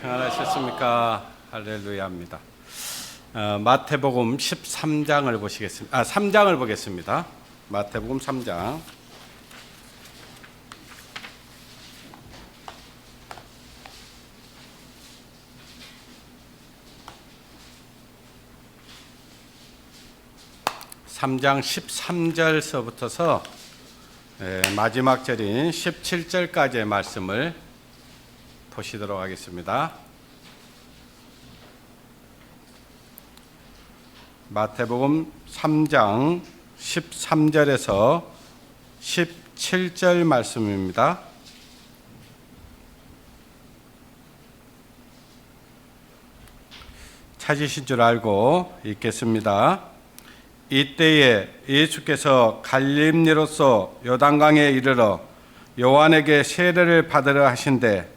평안하셨습니까? 할렐루야입니다. 마태복음 13장을 보시겠습니다. 3장을 보겠습니다. 마태복음 3장. (3장) 13절서부터서 마지막 절인 17절까지의 말씀을 보시도록 하겠습니다. 마태복음 3장 13절에서 17절 말씀입니다. 찾으신 줄 알고 읽겠습니다. 이때에 예수께서 갈릴리로서 요단강에 이르러 요한에게 세례를 받으려 하신대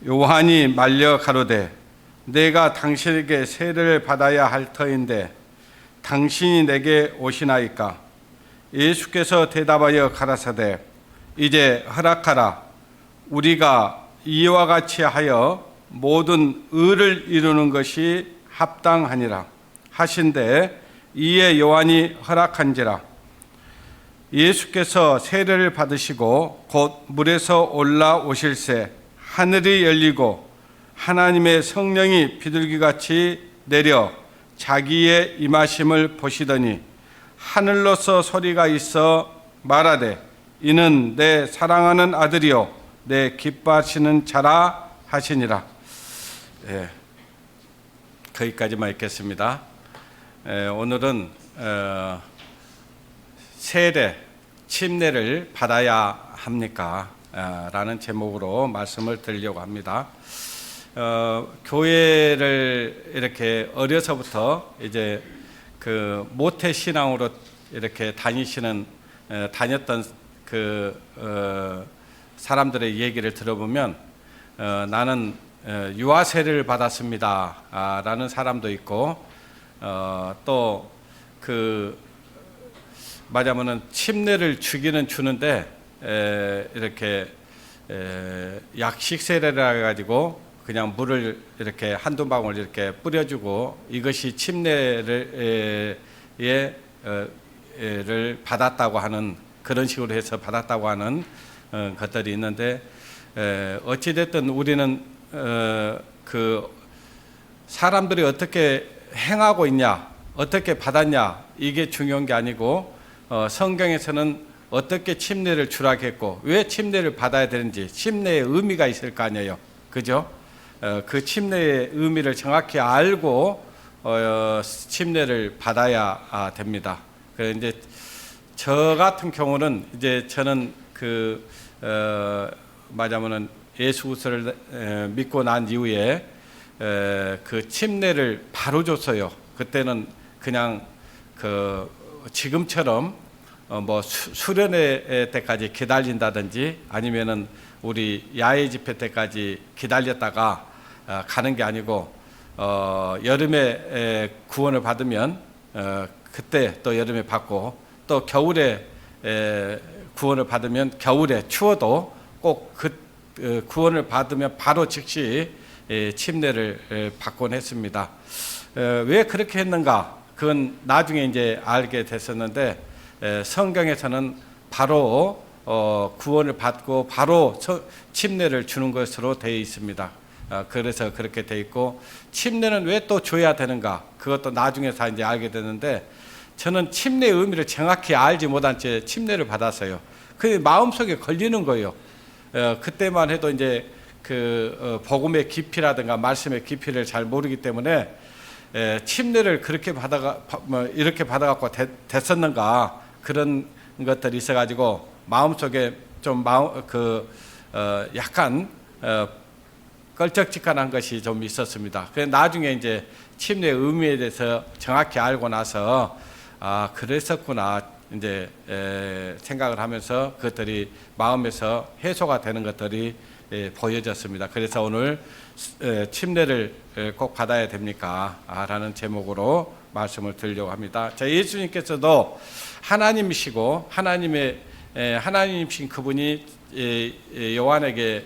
요한이 말려 가로되 내가 당신에게 세례를 받아야 할 터인데 당신이 내게 오시나이까? 예수께서 대답하여 가라사대 이제 허락하라. 우리가 이와 같이 하여 모든 의를 이루는 것이 합당하니라 하신대 이에 요한이 허락한지라. 예수께서 세례를 받으시고 곧 물에서 올라오실새 하늘이 열리고 하나님의 성령이 비둘기같이 내려 자기의 임하심을 보시더니 하늘로서 소리가 있어 말하되 이는 내 사랑하는 아들이요 내 기뻐하시는 자라 하시니라. 거기까지만 읽겠습니다. 오늘은 세례, 침례를 받아야 합니까? 라는 제목으로 말씀을 드리려고 합니다. 교회를 이렇게 어려서부터 이제 그 모태 신앙으로 이렇게 다녔던 사람들의 얘기를 들어보면 나는 유아 세례를 받았습니다. 라는 사람도 있고 또 말하자면은 침례를 주는데 이렇게 약식 세례라 해가지고 그냥 물을 이렇게 한두 방울 이렇게 뿌려주고 이것이 침례를 받았다고 하는 그런 식으로 해서 받았다고 하는 것들이 있는데 어찌됐든 우리는 그 사람들이 어떻게 행하고 있냐 어떻게 받았냐 이게 중요한 게 아니고 성경에서는 어떻게 침례를 주라겠고 왜 침례를 받아야 되는지 침례의 의미가 있을 거 아니에요, 그죠? 그 침례의 의미를 정확히 알고 침례를 받아야 됩니다. 그래서 이제 저 같은 경우는 이제 저는 말하자면은 예수 그리스도를 믿고 난 이후에 그 침례를 바로 줬어요. 그때는 그냥 지금처럼 뭐 수련회 때까지 기다린다든지 아니면은 우리 야외 집회 때까지 기다렸다가 가는 게 아니고 여름에 구원을 받으면 그때 또 여름에 받고 또 겨울에 구원을 받으면 겨울에 추워도 꼭 구원을 받으면 바로 즉시 침례를 받곤 했습니다. 왜 그렇게 했는가? 그건 나중에 이제 알게 됐었는데 성경에서는 바로 구원을 받고 바로 침례를 주는 것으로 되어 있습니다. 그래서 그렇게 되어 있고 침례는 왜 또 줘야 되는가? 그것도 나중에 다 이제 알게 됐는데 저는 침례의 의미를 정확히 알지 못한 채 침례를 받았어요. 그 마음속에 걸리는 거예요. 그때만 해도 이제 복음의 깊이라든가 말씀의 깊이를 잘 모르기 때문에 침례를 그렇게 이렇게 받아갖고 됐었는가 그런 것들이 있어가지고 마음속에 좀 약간 껄쩍지근한 것이 좀 있었습니다. 그래서 나중에 이제 침례의 의미에 대해서 정확히 알고 나서 그랬었구나 이제 생각을 하면서 그것들이 마음에서 해소가 되는 것들이 보여졌습니다. 그래서 오늘 침례를 꼭 받아야 됩니까? 라는 제목으로 말씀을 드리려고 합니다. 자, 예수님께서도 하나님이시고 하나님이신 그분이 요한에게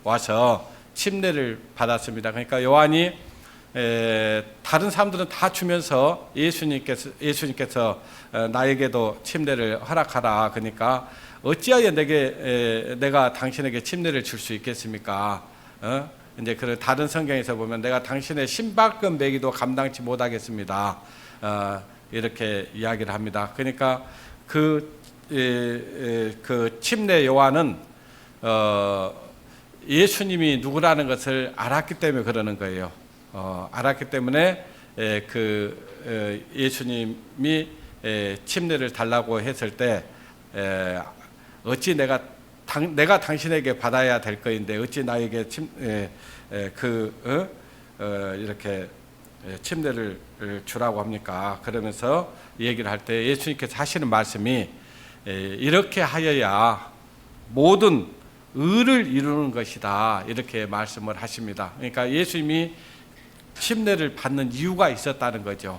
와서 침례를 받았습니다. 그러니까 요한이 다른 사람들은 다 주면서 예수님께서 나에게도 침례를 허락하라. 그러니까 어찌하여 내가 당신에게 침례를 줄 수 있겠습니까? 이제 그 다른 성경에서 보면 내가 당신의 신발끈 매기도 감당치 못하겠습니다. 이렇게 이야기를 합니다. 그러니까 그 침례 요한은 예수님이 누구라는 것을 알았기 때문에 그러는 거예요. 알았기 때문에 예수님이 침례를 달라고 했을 때 어찌 내가 당신에게 받아야 될 거인데 어찌 나에게 이렇게 침례를 주라고 합니까? 그러면서 얘기를 할 때 예수님께서 하시는 말씀이 이렇게 하여야 모든 의를 이루는 것이다. 이렇게 말씀을 하십니다. 그러니까 예수님이 침례를 받는 이유가 있었다는 거죠.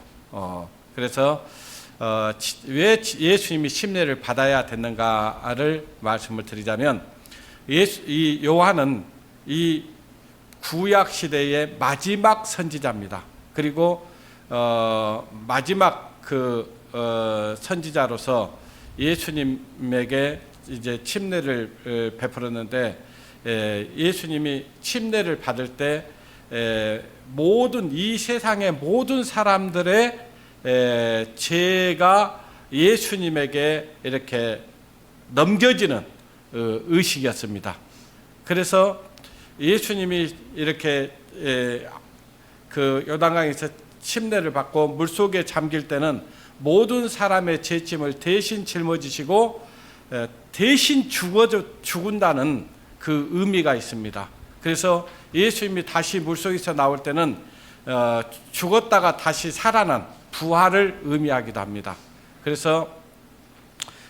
그래서 왜 예수님이 침례를 받아야 됐는가를 말씀을 드리자면 이 요한은 이 구약 시대의 마지막 선지자입니다. 그리고 마지막 선지자로서 예수님에게 이제 침례를 베풀었는데 예수님이 침례를 받을 때 모든 이 세상의 모든 사람들의 죄가 예수님에게 이렇게 넘겨지는 의식이었습니다. 그래서 예수님이 이렇게 그 요단강에서 침례를 받고 물속에 잠길 때는 모든 사람의 죄짐을 대신 짊어지시고 대신 죽은다는 그 의미가 있습니다. 그래서 예수님이 다시 물속에서 나올 때는 죽었다가 다시 살아난 부활을 의미하기도 합니다. 그래서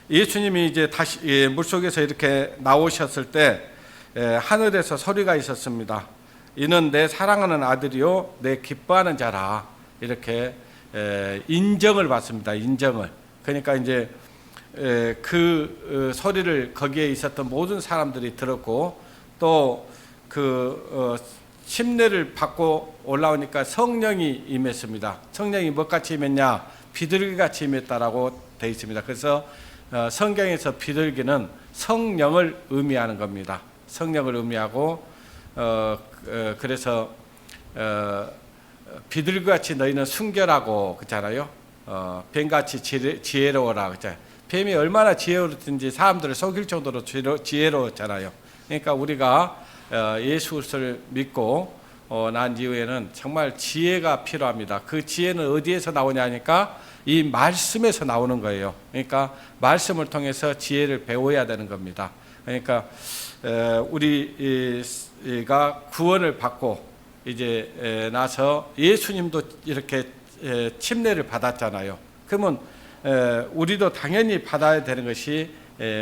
예수님이 이제 다시 물속에서 이렇게 나오셨을 때 하늘에서 소리가 있었습니다. 이는 내 사랑하는 아들이요 내 기뻐하는 자라. 이렇게 인정을 받습니다. 인정을. 그러니까 이제 그 소리를 거기에 있었던 모든 사람들이 들었고 또 침례를 받고 올라오니까 성령이 임했습니다. 성령이 뭐같이 임했냐? 비둘기같이 임했다라고 되어 있습니다. 그래서 성경에서 비둘기는 성령을 의미하는 겁니다. 성령을 의미하고 그래서 비둘기같이 너희는 순결하고 그렇잖아요. 뱀같이 지혜로워라 그렇잖아요. 뱀이 얼마나 지혜롭든지 사람들을 속일 정도로 지혜로웠잖아요. 그러니까 우리가 예수 그리스도를 믿고 난 이후에는 정말 지혜가 필요합니다. 그 지혜는 어디에서 나오냐 하니까 이 말씀에서 나오는 거예요. 그러니까 말씀을 통해서 지혜를 배워야 되는 겁니다. 그러니까 우리가 구원을 받고 이제 나서 예수님도 이렇게 침례를 받았잖아요. 그러면 우리도 당연히 받아야 되는 것이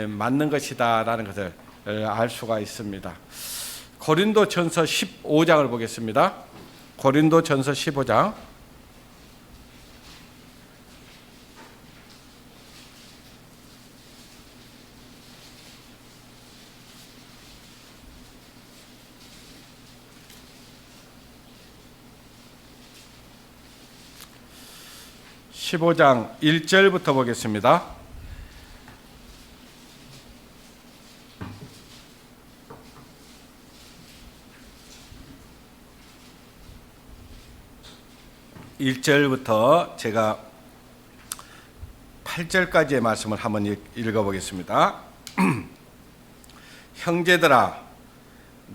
맞는 것이다라는 것을 알 수가 있습니다. 고린도전서 15장을 보겠습니다. 고린도전서 15장 15장 1절부터 보겠습니다. (1절부터) 제가 8절까지의 말씀을 한번 읽어보겠습니다. 형제들아,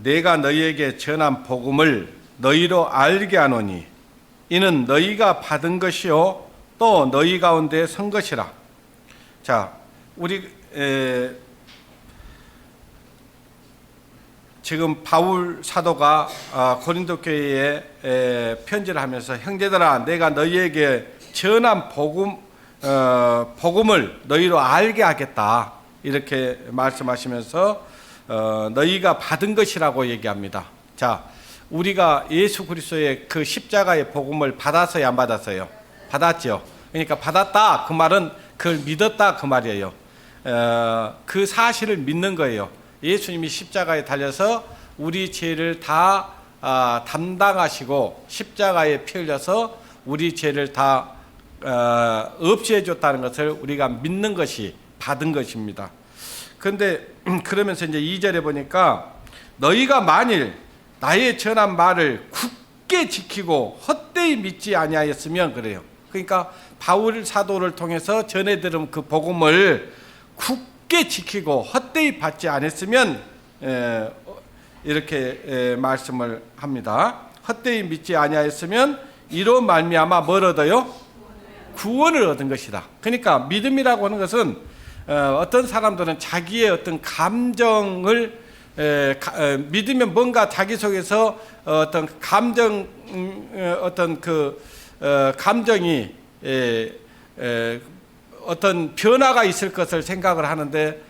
내가 너희에게 전한 복음을 너희로 알게 하노니 이는 너희가 받은 것이요 또 너희 가운데 선 것이라. 자, 우리 지금 바울 사도가 고린도 교회에 편지를 하면서 형제들아, 내가 너희에게 전한 복음을 너희로 알게 하겠다 이렇게 말씀하시면서 너희가 받은 것이라고 얘기합니다. 자, 우리가 예수 그리스도의 그 십자가의 복음을 받았어요, 안 받았어요? 받았죠. 그러니까 받았다 그 말은 그걸 믿었다 그 말이에요. 그 사실을 믿는 거예요. 예수님이 십자가에 달려서 우리 죄를 다 담당하시고 십자가에 피 흘려서 우리 죄를 다 없애해 줬다는 것을 우리가 믿는 것이 받은 것입니다. 그런데 그러면서 이제 2절에 보니까 너희가 만일 나의 전한 말을 굳게 지키고 헛되이 믿지 아니하였으면, 그래요. 그러니까 바울 사도를 통해서 전해 들은 그 복음을 굳게 지키고 헛되이 받지 않았으면, 이렇게 말씀을 합니다. 헛되이 믿지 아니하였으면 이로 말미암아 뭘 얻어요? 구원을 얻은 것이다. 그러니까 믿음이라고 하는 것은 어떤 사람들은 자기의 어떤 감정을 믿으면 뭔가 자기 속에서 어떤 감정, 어떤 그 감정이 어떤 변화가 있을 것을 생각을 하는데,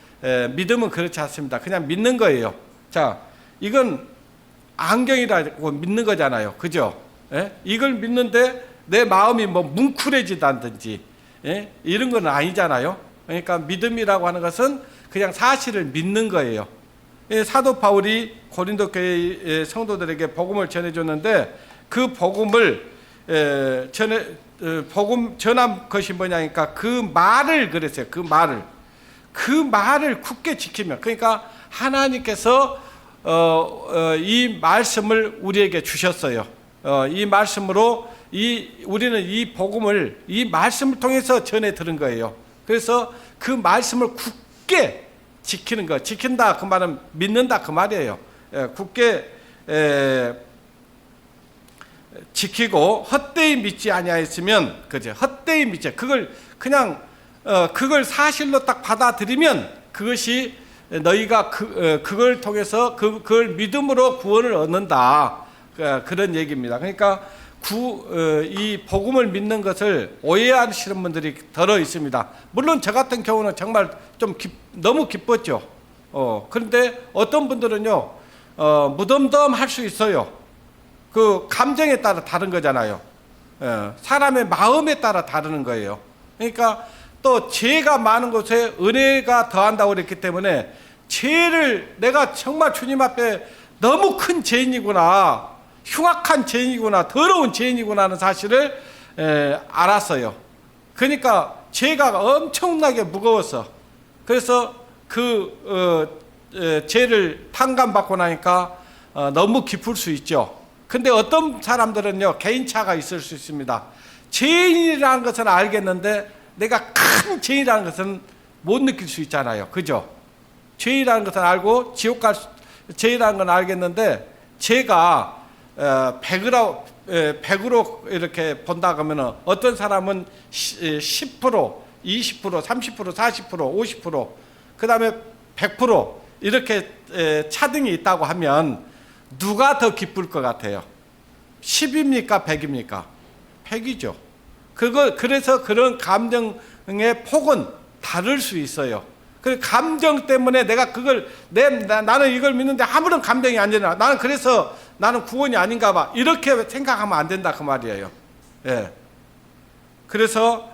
믿음은 그렇지 않습니다. 그냥 믿는 거예요. 자, 이건 안경이라고 믿는 거잖아요. 그죠? 이걸 믿는데 내 마음이 뭐 뭉클해지다든지 이런 건 아니잖아요. 그러니까 믿음이라고 하는 것은 그냥 사실을 믿는 거예요. 사도 바울이 고린도 교회 성도들에게 복음을 전해줬는데, 그 복음을 복음 전한 것이 뭐냐니까 그 말을 그랬어요. 그 말을 굳게 지키면, 그러니까 하나님께서 이 말씀을 우리에게 주셨어요. 이 말씀으로 우리는 이 복음을 이 말씀을 통해서 전해 들은 거예요. 그래서 그 말씀을 굳게 지키는 거, 지킨다 그 말은 믿는다 그 말이에요. 굳게 지키고 헛되이 믿지 아니하였으면, 그죠? 헛되이 믿지, 그걸 그냥 그걸 사실로 딱 받아들이면 그것이 너희가 그걸 통해서 그걸 믿음으로 구원을 얻는다, 그런 얘기입니다. 그러니까 이 복음을 믿는 것을 오해하시는 분들이 더러 있습니다. 물론 저 같은 경우는 정말 좀 너무 기뻤죠. 그런데 어떤 분들은요, 무덤덤할 수 있어요. 그 감정에 따라 다른 거잖아요. 사람의 마음에 따라 다르는 거예요. 그러니까 또 죄가 많은 곳에 은혜가 더한다고 그랬기 때문에 죄를 내가 정말 주님 앞에 너무 큰 죄인이구나, 흉악한 죄인이구나, 더러운 죄인이구나 하는 사실을 알았어요. 그러니까 죄가 엄청나게 무거웠어. 그래서 죄를 탕감받고 나니까 너무 기쁠 수 있죠. 근데 어떤 사람들은요, 개인차가 있을 수 있습니다. 죄인이라는 것은 알겠는데 내가 큰 죄인이라는 것은 못 느낄 수 있잖아요. 그죠? 죄인이라는 것은 알고 지옥 갈 죄인이라는 건 알겠는데, 죄가 100으로 이렇게 본다 그러면 어떤 사람은 10%, 20%, 30%, 40%, 50%, 그 다음에 100% 이렇게 차등이 있다고 하면 누가 더 기쁠 것 같아요? 10입니까? 100입니까? 100이죠. 그래서 그런 감정의 폭은 다를 수 있어요. 그 감정 때문에 내가 나는 이걸 믿는데 아무런 감정이 안 되나, 그래서 나는 구원이 아닌가 봐, 이렇게 생각하면 안 된다 그 말이에요. 예. 그래서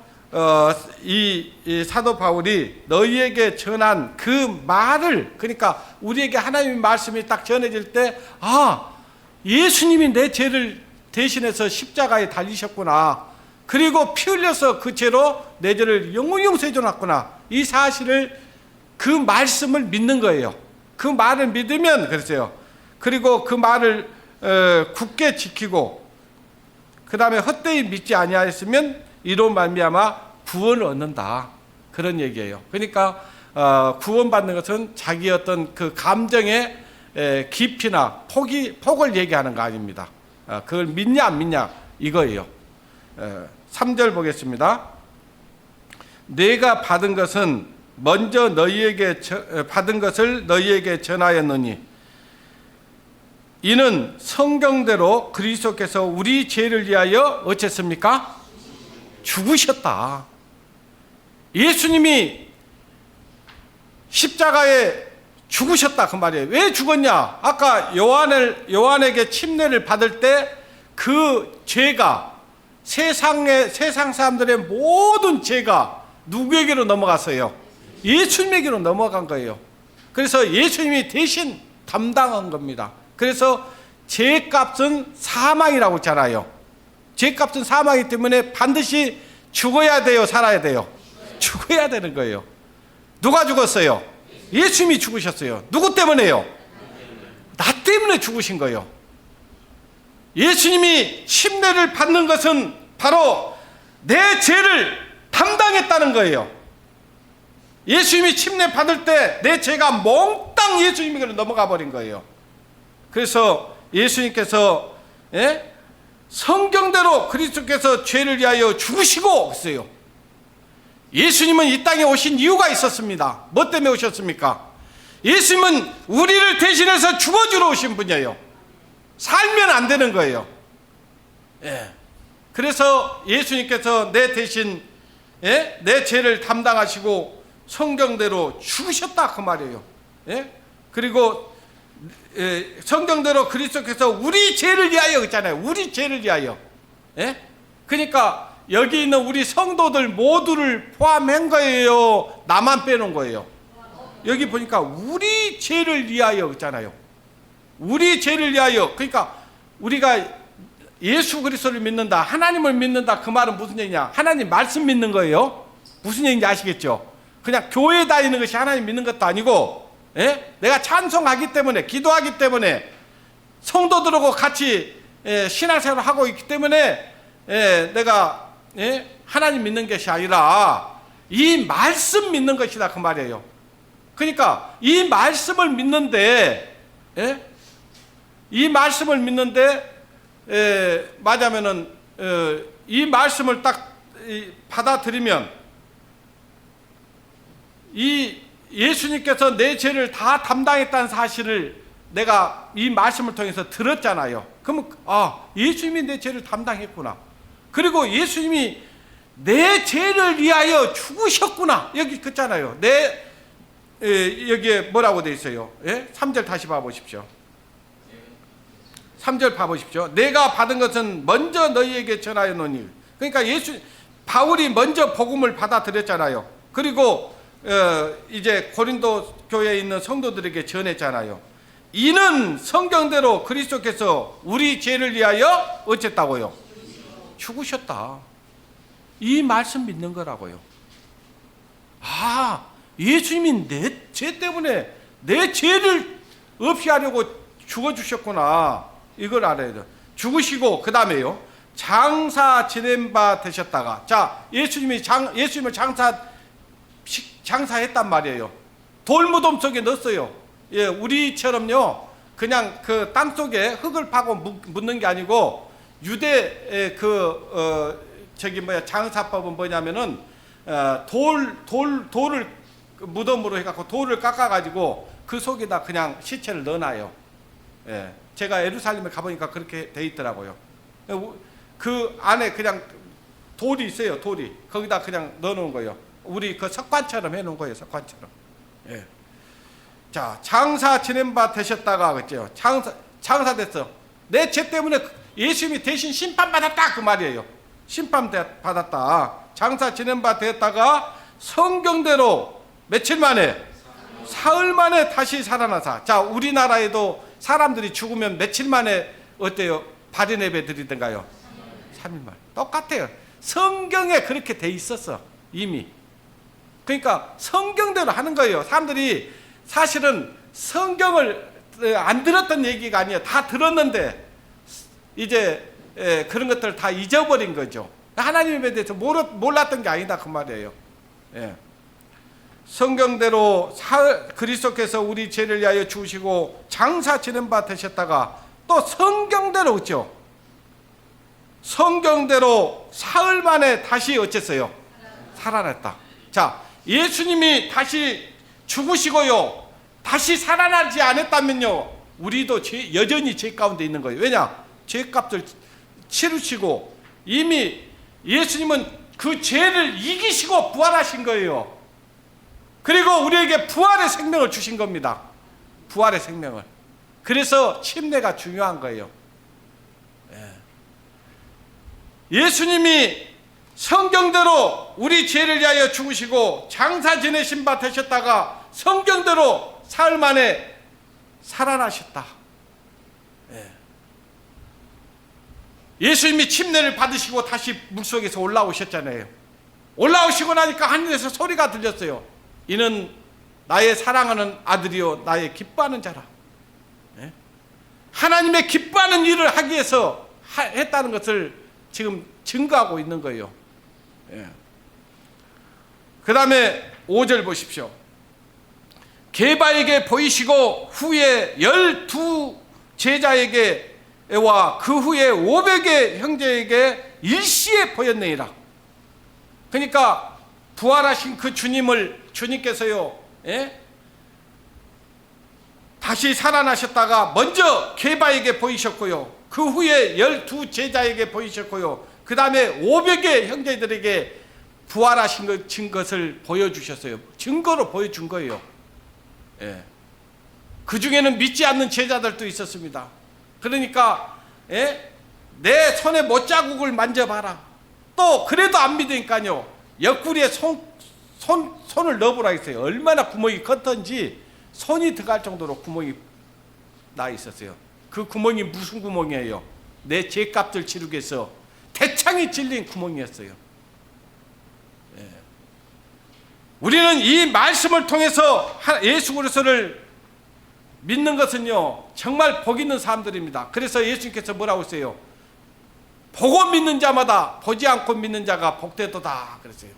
이 사도 바울이 너희에게 전한 그 말을, 그러니까 우리에게 하나님의 말씀이 딱 전해질 때, 예수님이 내 죄를 대신해서 십자가에 달리셨구나, 그리고 피 흘려서 그 죄로 내 죄를 영원히 용서해 줬구나, 이 사실을, 그 말씀을 믿는 거예요. 그 말을 믿으면, 그랬어요. 그리고 그 말을 굳게 지키고, 그 다음에 헛되이 믿지 아니하였으면 이로 말미암아 구원을 얻는다, 그런 얘기예요. 그러니까 구원받는 것은 자기 어떤 그 감정의 깊이나 폭을 얘기하는 거 아닙니다. 그걸 믿냐 안 믿냐 이거예요. 3절 보겠습니다. 내가 받은 것은 먼저 받은 것을 너희에게 전하였느니 이는 성경대로 그리스도께서 우리 죄를 위하여 어쨌습니까? 죽으셨다. 예수님이 십자가에 죽으셨다 그 말이에요. 왜 죽었냐? 아까 요한에게 침례를 받을 때 그 죄가 세상 사람들의 모든 죄가 누구에게로 넘어갔어요? 예수님에게로 넘어간 거예요. 그래서 예수님이 대신 담당한 겁니다. 그래서 죄값은 사망이라고 했잖아요. 죄값은 사망이기 때문에 반드시 죽어야 돼요, 살아야 돼요? 죽어야 되는 거예요. 누가 죽었어요? 예수님이 죽으셨어요. 누구 때문에요? 나 때문에 죽으신 거예요. 예수님이 침례를 받는 것은 바로 내 죄를 담당했다는 거예요. 예수님이 침례 받을 때 내 죄가 몽땅 예수님에게로 넘어가 버린 거예요. 그래서 예수님께서 성경대로 그리스도께서 죄를 위하여 죽으시고 했어요. 예수님은 이 땅에 오신 이유가 있었습니다. 뭐 때문에 오셨습니까? 예수님은 우리를 대신해서 죽어주러 오신 분이에요. 살면 안 되는 거예요. 그래서 예수님께서 내 대신 내 죄를 담당하시고 성경대로 죽으셨다 그 말이에요. 그리고 성경대로 그리스도께서 우리 죄를 위하여 있잖아요. 우리 죄를 위하여. 그러니까 여기 있는 우리 성도들 모두를 포함한 거예요? 나만 빼놓은 거예요? 여기 보니까 우리 죄를 위하여 있잖아요. 우리 죄를 위하여. 그러니까 우리가 예수 그리스도를 믿는다, 하나님을 믿는다, 그 말은 무슨 얘기냐? 하나님 말씀 믿는 거예요. 무슨 얘기인지 아시겠죠? 그냥 교회 다니는 것이 하나님 믿는 것도 아니고, 내가 찬송하기 때문에, 기도하기 때문에, 성도들하고 같이 신앙생활을 하고 있기 때문에 내가 하나님 믿는 것이 아니라 이 말씀 믿는 것이다 그 말이에요. 그러니까 이 말씀을 믿는데, 이 말씀을 믿는데 맞으면은 이 말씀을 딱 받아들이면 이 예수님께서 내 죄를 다 담당했다는 사실을 내가 이 말씀을 통해서 들었잖아요. 그러면 예수님이 내 죄를 담당했구나. 그리고 예수님이 내 죄를 위하여 죽으셨구나. 여기 그렇잖아요. 여기에 뭐라고 돼 있어요? 3절 다시 봐보십시오. 3절 봐보십시오. 내가 받은 것은 먼저 너희에게 전하였노니. 그러니까 바울이 먼저 복음을 받아들였잖아요. 그리고 이제 고린도 교회에 있는 성도들에게 전했잖아요. 이는 성경대로 그리스도께서 우리 죄를 위하여 어쨌다고요? 죽으셨다. 이 말씀 믿는 거라고요. 예수님이 내 죄 때문에 내 죄를 없이 하려고 죽어주셨구나. 이걸 알아야 돼요. 죽으시고 그 다음에요. 장사 지낸 바 되셨다가, 자, 예수님을 장사했단 말이에요. 돌무덤 속에 넣었어요. 우리처럼요, 그냥 그 땅 속에 흙을 파고 묻는 게 아니고, 유대 장사법은 뭐냐면은 돌을 무덤으로 해갖고 돌을 깎아가지고 그 속에다 그냥 시체를 넣어놔요. 제가 예루살렘에 가보니까 그렇게 돼 있더라고요. 그 안에 그냥 돌이 있어요. 돌이 거기다 그냥 넣어놓은 거예요. 우리 그 석관처럼 해놓은 거예요. 석관처럼. 자, 장사 지낸 바 되셨다가 그랬죠. 장사 됐어. 내 죄 때문에 예수님이 대신 심판받았다 그 말이에요. 심판받았다. 장사 지낸 바 되었다가 성경대로 며칠 만에? 사흘 만에 다시 살아나사. 자, 우리나라에도 사람들이 죽으면 며칠 만에 어때요? 발인 예배 드리던가요? 3일 만에. 똑같아요. 성경에 그렇게 돼 있었어 이미. 그러니까 성경대로 하는 거예요. 사람들이 사실은 성경을 안 들었던 얘기가 아니에요. 다 들었는데 이제 그런 것들을 다 잊어버린 거죠. 하나님에 대해서 몰랐던 게 아니다 그 말이에요. 성경대로 그리스도께서 우리 죄를 위하여 죽으시고 장사 지낸 바 되셨다가 또 성경대로 그렇죠. 성경대로 사흘 만에 다시 어쨌어요? 살아났다. 자, 예수님이 다시 죽으시고요, 다시 살아나지 않았다면요, 우리도 여전히 죄 가운데 있는 거예요. 왜냐? 죄값을 치르시고 이미 예수님은 그 죄를 이기시고 부활하신 거예요. 그리고 우리에게 부활의 생명을 주신 겁니다. 부활의 생명을. 그래서 침례가 중요한 거예요. 예수님이 성경대로 우리 죄를 위하여 죽으시고 장사 지내신 바 되셨다가 성경대로 사흘 만에 살아나셨다. 예수님이 침례를 받으시고 다시 물속에서 올라오셨잖아요. 올라오시고 나니까 하늘에서 소리가 들렸어요. 이는 나의 사랑하는 아들이요 나의 기뻐하는 자라. 예? 하나님의 기뻐하는 일을 하기 위해서 했다는 것을 지금 증거하고 있는 거예요. 예. 그 다음에 5절 보십시오. 게바에게 보이시고 후에 12 제자에게와 그 후에 500의 형제에게 일시에 보였느니라. 그러니까 부활하신 그 주님께서요, 예? 다시 살아나셨다가 먼저 게바에게 보이셨고요, 그 후에 12 제자에게 보이셨고요, 그 다음에 500의 형제들에게 부활하신 것을 보여주셨어요. 증거로 보여준 거예요. 예. 그 중에는 믿지 않는 제자들도 있었습니다. 그러니까 예? 내 손에 못자국을 만져봐라. 또 그래도 안 믿으니까요, 옆구리에 손을 넣어보라 했어요. 얼마나 구멍이 컸던지 손이 들어갈 정도로 구멍이 나 있었어요. 그 구멍이 무슨 구멍이에요? 내 죄값을 치르기 위해서 대창이 찔린 구멍이었어요. 예. 우리는 이 말씀을 통해서 예수 그리스도를 믿는 것은요, 정말 복 있는 사람들입니다. 그래서 예수님께서 뭐라고 했어요? 보고 믿는 자마다 보지 않고 믿는 자가 복되도다 그랬어요.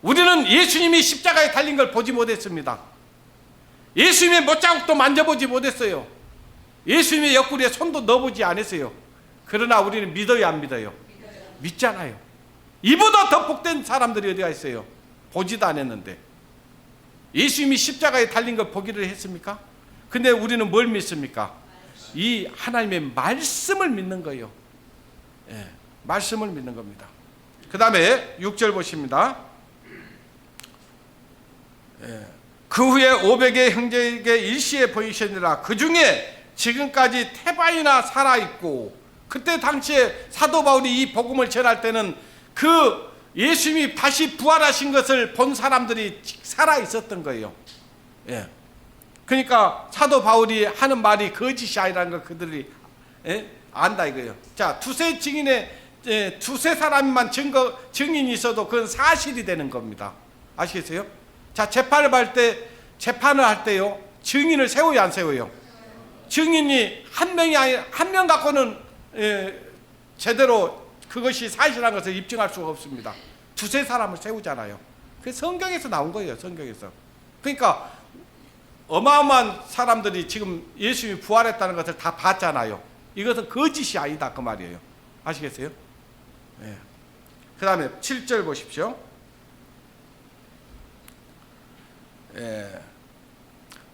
우리는 예수님이 십자가에 달린 걸 보지 못했습니다. 예수님의 못자국도 만져보지 못했어요. 예수님의 옆구리에 손도 넣어보지 않았어요. 그러나 우리는 믿어요, 안 믿어요? 믿잖아요. 이보다 더 복된 사람들이 어디가 있어요? 보지도 않았는데. 예수님이 십자가에 달린 걸 보기를 했습니까? 근데 우리는 뭘 믿습니까? 이 하나님의 말씀을 믿는 거예요. 예, 말씀을 믿는 겁니다. 그 다음에 6절 보십니다. 예, 그 후에 500의 형제에게 일시에 보이시니라. 그 중에 지금까지 태바이나 살아있고, 그때 당시에 사도 바울이 이 복음을 전할 때는 그 예수님이 다시 부활하신 것을 본 사람들이 살아있었던 거예요. 예. 그러니까 사도 바울이 하는 말이 거짓이 아니라는 걸 그들이 안다 이거예요. 자, 두세 사람만 증인이 있어도 그건 사실이 되는 겁니다. 아시겠어요? 자, 재판을 할 때요, 증인을 세워요, 안 세워요? 증인이 한 명 갖고는 제대로 그것이 사실한 것을 입증할 수가 없습니다. 두세 사람을 세우잖아요. 그게 성경에서 나온 거예요, 성경에서. 그러니까 어마어마한 사람들이 지금 예수님이 부활했다는 것을 다 봤잖아요. 이것은 거짓이 아니다 그 말이에요. 아시겠어요? 네. 그 다음에 7절 보십시오. 예.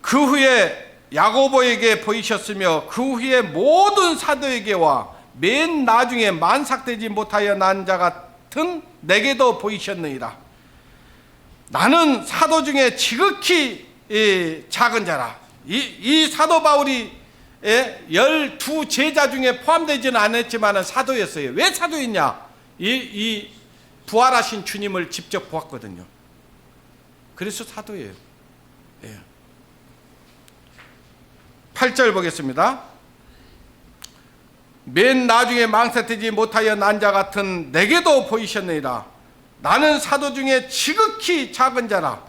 그 후에 야고보에게 보이셨으며 그 후에 모든 사도에게와 맨 나중에 만삭되지 못하여 난 자 같은 내게도 보이셨느니라. 나는 사도 중에 지극히 작은 자라. 이 사도 바울이 12 제자 중에 포함되지는 않았지만 사도였어요. 왜 사도였냐? 이 부활하신 주님을 직접 보았거든요. 그래서 사도예요. 예. 8절 보겠습니다. 맨 나중에 망설이지 못하여 난 자 같은 내게도 보이셨느니라. 나는 사도 중에 지극히 작은 자라.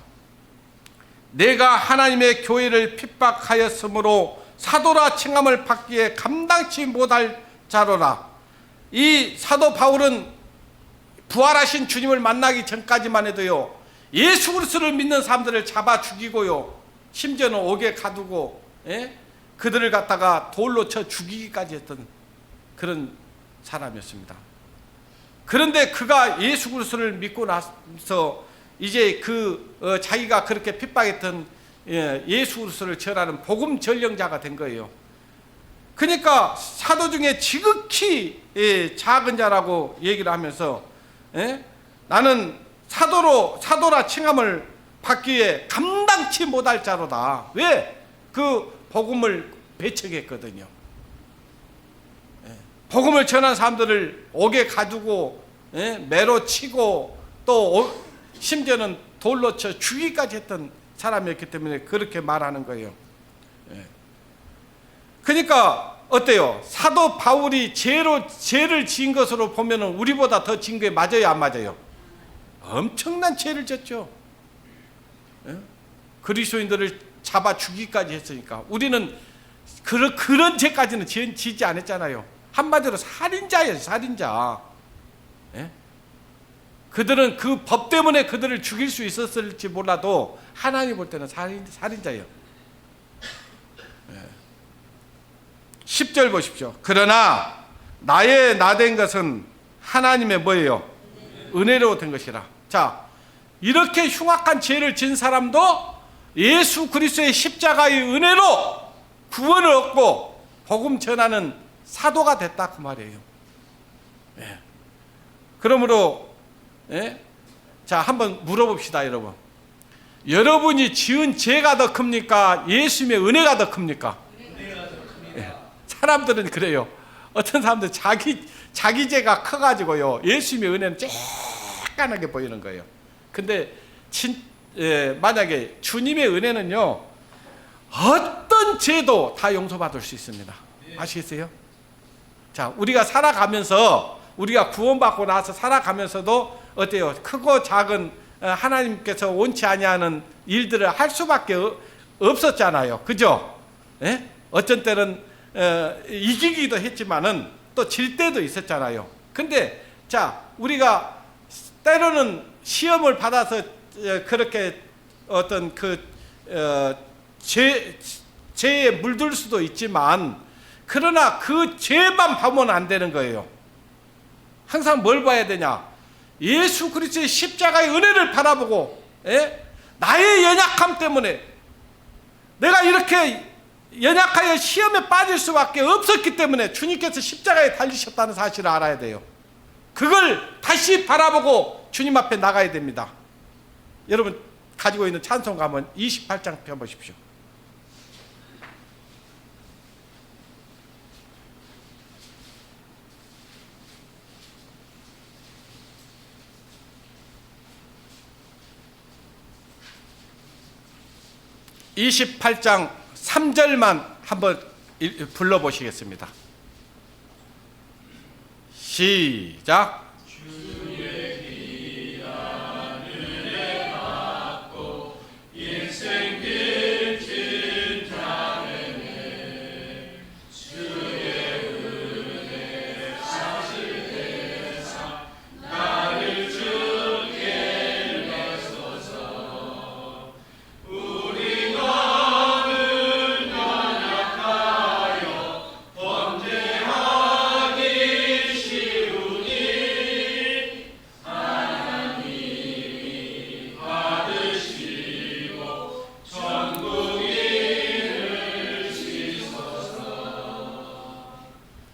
내가 하나님의 교회를 핍박하였으므로 사도라 칭함을 받기에 감당치 못할 자로라. 이 사도 바울은 부활하신 주님을 만나기 전까지만 해도요, 예수 그리스도를 믿는 사람들을 잡아 죽이고요, 심지어는 옥에 가두고 그들을 갖다가 돌로 쳐 죽이기까지 했던 그런 사람이었습니다. 그런데 그가 예수 그리스도를 믿고 나서 이제 자기가 그렇게 핍박했던 예수 그리스도를 전하는 복음 전령자가 된 거예요. 그러니까 사도 중에 지극히 작은 자라고 얘기를 하면서 나는 사도라 칭함을 받기에 감당치 못할 자로다. 왜? 그 복음을 배척했거든요. 복음을 전한 사람들을 옥에 가두고 매로 치고 또 심지어는 돌로 쳐 죽이기까지 했던 사람이었기 때문에 그렇게 말하는 거예요. 그러니까 어때요? 사도 바울이 죄를 지은 것으로 보면은 우리보다 더 진 게 맞아요, 안 맞아요? 엄청난 죄를 졌죠. 예? 그리스도인들을 잡아 죽이기까지 했으니까. 우리는 그런 죄까지는 지지 않았잖아요. 한마디로 살인자예요, 살인자. 예? 그들은 그 법 때문에 그들을 죽일 수 있었을지 몰라도 하나님 볼 때는 살인자예요. 10절 보십시오. 그러나 나의 나된 것은 하나님의 뭐예요? 은혜로 된 것이라. 자, 이렇게 흉악한 죄를 진 사람도 예수 그리스도의 십자가의 은혜로 구원을 얻고 복음 전하는 사도가 됐다 그 말이에요. 예. 그러므로 자, 한번 물어봅시다, 여러분. 여러분이 지은 죄가 더 큽니까? 예수님의 은혜가 더 큽니까? 사람들은 그래요. 어떤 사람들 자기 죄가 커가지고요, 예수님의 은혜는 쬐깐하게 보이는 거예요. 근데 만약에 주님의 은혜는요, 어떤 죄도 다 용서받을 수 있습니다. 아시겠어요? 자, 우리가 살아가면서, 우리가 구원받고 나서 살아가면서도 어때요? 크고 작은 하나님께서 원치 아니하는 일들을 할 수밖에 없었잖아요. 그죠? 예? 어쩐 때는 이기기도 했지만은 또 질 때도 있었잖아요. 근데 자, 우리가 때로는 시험을 받아서 그렇게 어떤 죄에 물들 수도 있지만, 그러나 그 죄만 보면 안 되는 거예요. 항상 뭘 봐야 되냐? 예수 그리스도의 십자가의 은혜를 바라보고, 나의 연약함 때문에 내가 이렇게 연약하여 시험에 빠질 수밖에 없었기 때문에 주님께서 십자가에 달리셨다는 사실을 알아야 돼요. 그걸 다시 바라보고 주님 앞에 나가야 됩니다. 여러분 가지고 있는 찬송가 한번 28장 펴보십시오. (28장) 3절만 한번 불러보시겠습니다. 시작.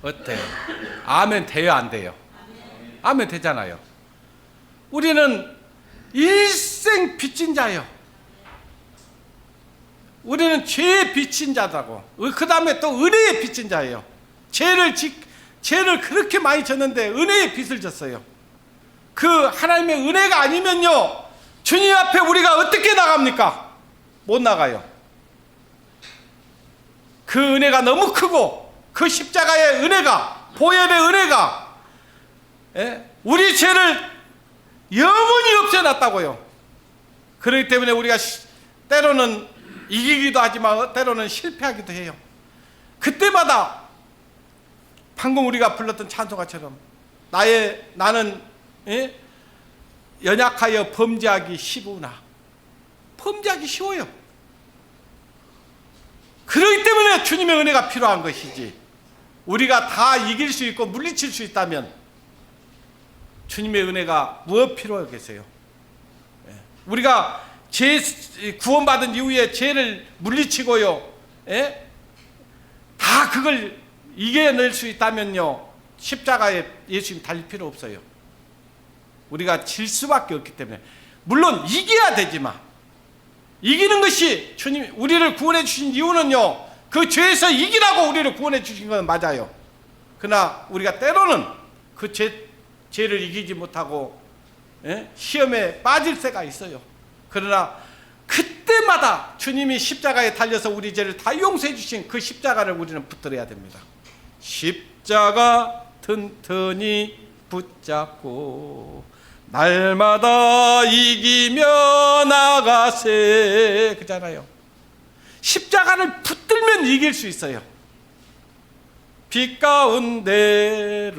어때요? 아멘 돼요, 안 돼요? 아멘 되잖아요. 우리는 일생 빚진 자예요. 우리는 죄에 빚진 자다고. 그 다음에 또 은혜에 빚진 자예요. 죄를 그렇게 많이 졌는데 은혜의 빚을 졌어요. 그 하나님의 은혜가 아니면요, 주님 앞에 우리가 어떻게 나갑니까? 못 나가요. 그 은혜가 너무 크고, 그 십자가의 은혜가, 보혈의 은혜가 우리 죄를 영원히 없애놨다고요. 그렇기 때문에 우리가 때로는 이기기도 하지만 때로는 실패하기도 해요. 그때마다 방금 우리가 불렀던 찬송가처럼 나는 연약하여 범죄하기 쉬우나. 범죄하기 쉬워요. 그렇기 때문에 주님의 은혜가 필요한 것이지, 우리가 다 이길 수 있고 물리칠 수 있다면 주님의 은혜가 무엇 필요하겠어요? 우리가 구원받은 이후에 죄를 물리치고요, 다 그걸 이겨낼 수 있다면요, 십자가에 예수님 달릴 필요 없어요. 우리가 질 수밖에 없기 때문에. 물론 이겨야 되지만, 이기는 것이 주님 우리를 구원해 주신 이유는요, 그 죄에서 이기라고 우리를 구원해 주신 건 맞아요. 그러나 우리가 때로는 그 죄를 이기지 못하고 시험에 빠질 때가 있어요. 그러나 그때마다 주님이 십자가에 달려서 우리 죄를 다 용서해 주신 그 십자가를 우리는 붙들어야 됩니다. 십자가 튼튼히 붙잡고 날마다 이기며 나가세. 그잖아요. 십자가를 붙들면 이길 수 있어요. 빛 가운데로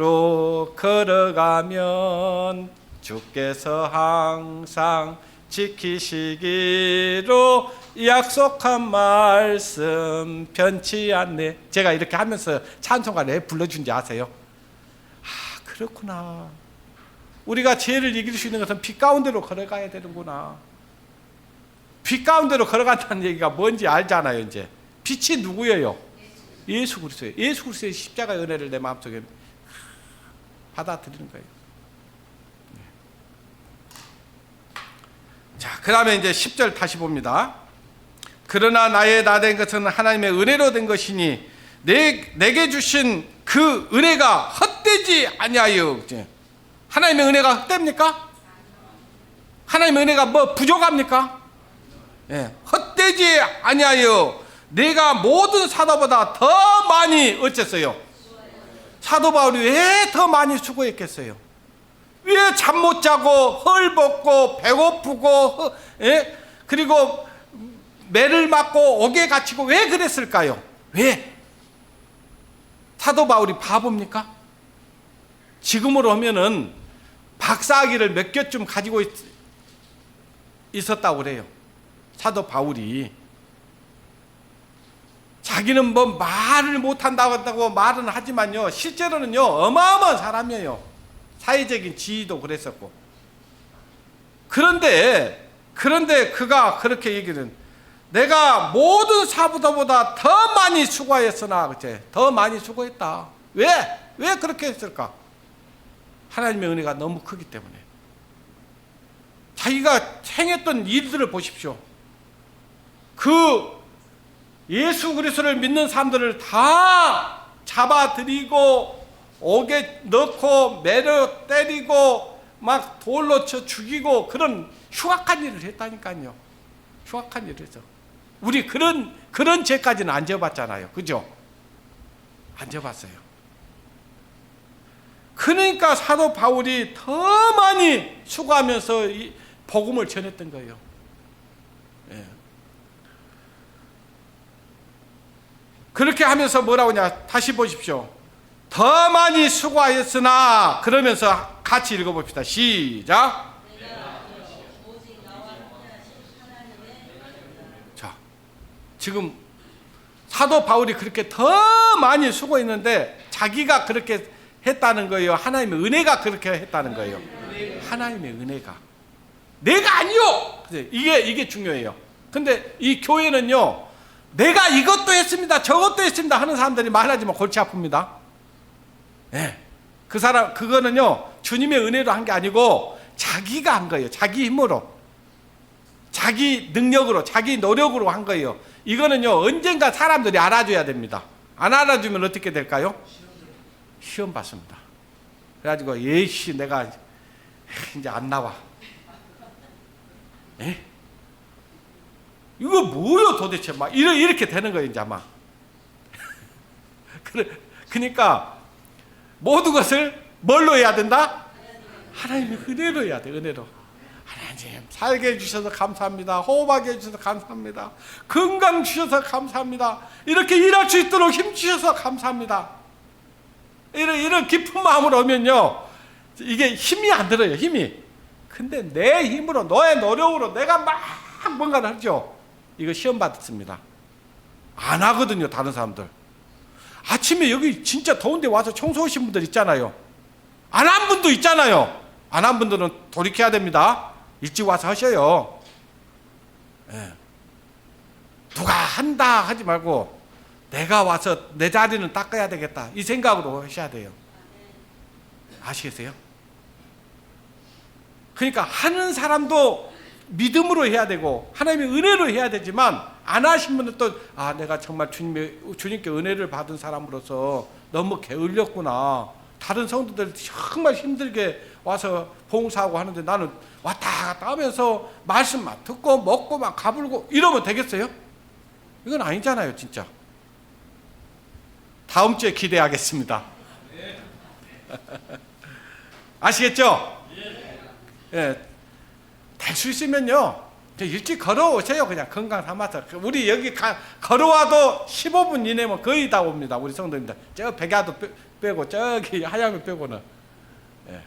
걸어가면 주께서 항상 지키시기로 약속한 말씀 변치 않네. 제가 이렇게 하면서 찬송가를 왜 불러준지 아세요? 아, 그렇구나. 우리가 죄를 이길 수 있는 것은 빛 가운데로 걸어가야 되는구나. 빛 가운데로 걸어간다는 얘기가 뭔지 알잖아요. 이제 빛이 누구예요? 예수 그리스도예요. 예수 그리스도의 십자가의 은혜를 내 마음속에 받아들이는 거예요. 자, 그 다음에 이제 10절 다시 봅니다. 그러나 나의 나 된 것은 하나님의 은혜로 된 것이니 내게 주신 그 은혜가 헛되지 아니하여. 하나님의 은혜가 헛됩니까? 하나님의 은혜가 뭐 부족합니까? 예, 헛되지 아니하여 내가 모든 사도보다 더 많이 어쨌어요? 사도 바울이 왜 더 많이 수고했겠어요? 왜 잠 못 자고 헐벗고 배고프고 그리고 매를 맞고 옥에 갇히고 왜 그랬을까요? 왜? 사도 바울이 바보입니까? 지금으로 하면은 박사학위를 몇 개쯤 가지고 있었다고 그래요. 사도 바울이. 자기는 뭐 말을 못한다고 말은 하지만요, 실제로는요 어마어마한 사람이에요. 사회적인 지위도 그랬었고. 그런데 그가 그렇게 얘기는, 내가 모든 사도보다 더 많이 수고했으나, 그치? 더 많이 수고했다. 왜 그렇게 했을까? 하나님의 은혜가 너무 크기 때문에. 자기가 행했던 일들을 보십시오. 그 예수 그리스도를 믿는 사람들을 다 잡아들이고 옥에 넣고 매를 때리고 막 돌로 쳐 죽이고 그런 흉악한 일을 했다니까요. 흉악한 일을 했어. 우리 그런 죄까지는 안 져봤잖아요. 그죠? 안 져봤어요. 그러니까 사도 바울이 더 많이 수고하면서 이 복음을 전했던 거예요. 예. 그렇게 하면서 뭐라고 하냐, 다시 보십시오. 더 많이 수고하였으나, 그러면서 같이 읽어봅시다. 시작. 자, 지금 사도 바울이 그렇게 더 많이 수고했는데 자기가 그렇게 했다는 거예요? 하나님의 은혜가 그렇게 했다는 거예요? 하나님의 은혜가. 내가 아니요! 이게 중요해요. 근데 이 교회는요, 내가 이것도 했습니다, 저것도 했습니다 하는 사람들이 많아지면 골치 아픕니다. 네. 그거는요, 주님의 은혜로 한 게 아니고 자기가 한 거예요. 자기 힘으로, 자기 능력으로, 자기 노력으로 한 거예요. 이거는요, 언젠가 사람들이 알아줘야 됩니다. 안 알아주면 어떻게 될까요? 시험 받습니다. 그래가지고 예씨 내가 이제 안 나와. 에? 이거 뭐야 도대체, 막 이렇게 되는 거예요, 이제 아마. 그러니까 모든 것을 뭘로 해야 된다? 하나님의 은혜로 해야 돼. 은혜로. 하나님 살게 해주셔서 감사합니다. 호흡하게 해주셔서 감사합니다. 건강 주셔서 감사합니다. 이렇게 일할 수 있도록 힘 주셔서 감사합니다. 이런 깊은 마음으로 오면요, 이게 힘이 안 들어요. 힘이. 근데 내 힘으로, 너의 노력으로 내가 막 뭔가를 하죠. 이거 시험 받습니다. 안 하거든요, 다른 사람들. 아침에 여기 진짜 더운데 와서 청소하신 분들 있잖아요. 안 한 분도 있잖아요. 안 한 분들은 돌이켜야 됩니다. 일찍 와서 하셔요. 예. 누가 한다 하지 말고 내가 와서 내 자리는 닦아야 되겠다, 이 생각으로 하셔야 돼요. 아시겠어요? 그러니까 하는 사람도 믿음으로 해야 되고 하나님의 은혜로 해야 되지만, 안 하신 분은 또 내가 정말 주님께 은혜를 받은 사람으로서 너무 게을렸구나, 다른 성도들 정말 힘들게 와서 봉사하고 하는데 나는 왔다 갔다 하면서 말씀만 듣고 먹고만 가불고 이러면 되겠어요? 이건 아니잖아요. 진짜 다음 주에 기대하겠습니다. 아시겠죠? 예. 될 수 있으면요, 일찍 걸어오세요. 그냥 건강 삼아서. 우리 여기 걸어와도 15분 이내면 거의 다 옵니다. 우리 성도님들. 저 백야도 빼고 저기 하양을 빼고는. 예.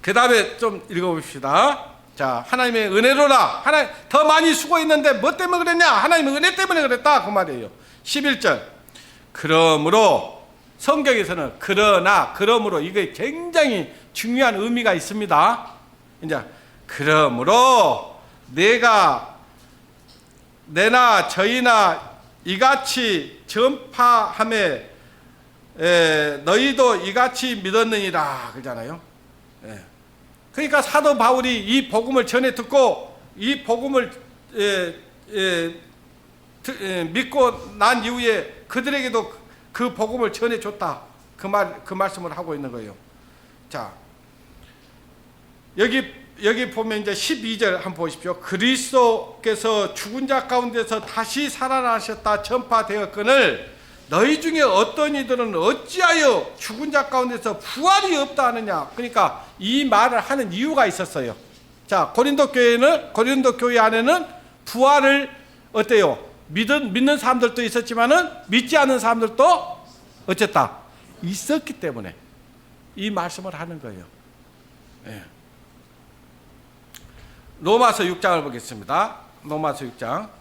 그 다음에 좀 읽어봅시다. 자, 하나님의 은혜로라. 하나님 더 많이 수고했는데 뭐 때문에 그랬냐? 하나님의 은혜 때문에 그랬다. 그 말이에요. 11절. 그러므로, 성경에서는 그러나, 그러므로, 이게 굉장히 중요한 의미가 있습니다. 이제 그러므로 내나 저희나 이같이 전파함에 너희도 이같이 믿었느니라 그러잖아요. 예. 그러니까 사도 바울이 이 복음을 전해 듣고 이 복음을 믿고 난 이후에 그들에게도 그 복음을 전해 줬다. 그 말씀을 하고 있는 거예요. 자, 여기 보면 이제 12절 한번 보십시오. 그리스도께서 죽은 자 가운데서 다시 살아나셨다 전파되었거늘 너희 중에 어떤 이들은 어찌하여 죽은 자 가운데서 부활이 없다 하느냐. 그러니까 이 말을 하는 이유가 있었어요. 자, 고린도 교회 안에는 부활을 어때요? 믿는 사람들도 있었지만은 믿지 않는 사람들도 어쨌다? 있었기 때문에 이 말씀을 하는 거예요. 예. 로마서 6장을 보겠습니다. 로마서 6장.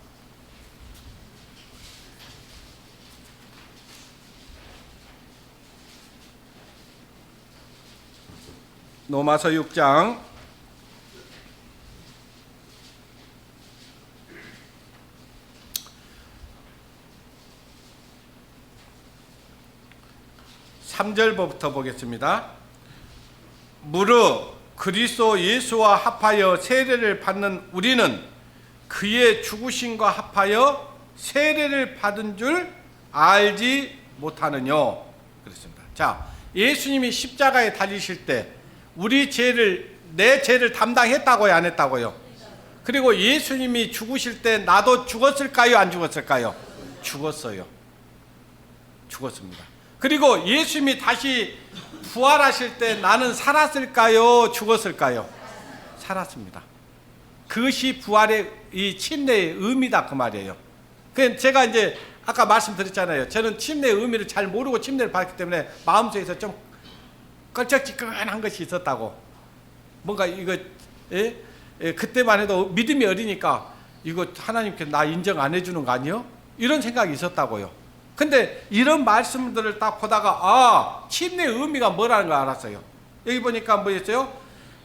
로마서 6장 3절부터 보겠습니다. 무릇 그리스도 예수와 합하여 세례를 받는 우리는 그의 죽으심과 합하여 세례를 받은 줄 알지 못하느냐. 그렇습니다. 자, 예수님이 십자가에 달리실 때 내 죄를 담당했다고요, 안 했다고요? 그리고 예수님이 죽으실 때 나도 죽었을까요, 안 죽었을까요? 죽었어요. 죽었습니다. 그리고 예수님이 다시 부활하실 때 나는 살았을까요, 죽었을까요? 살았습니다. 그것이 부활의 이 침례의 의미다 그 말이에요. 그 제가 이제 아까 말씀드렸잖아요. 저는 침례의 의미를 잘 모르고 침례를 받았기 때문에 마음속에서 좀 껄쩍지근한 것이 있었다고. 뭔가 이거 그때만 해도 믿음이 어리니까 이거 하나님께 나 인정 안 해주는 거 아니에요? 이런 생각이 있었다고요. 근데 이런 말씀들을 딱 보다가 침례의 의미가 뭐라는 걸 알았어요. 여기 보니까 뭐였어요?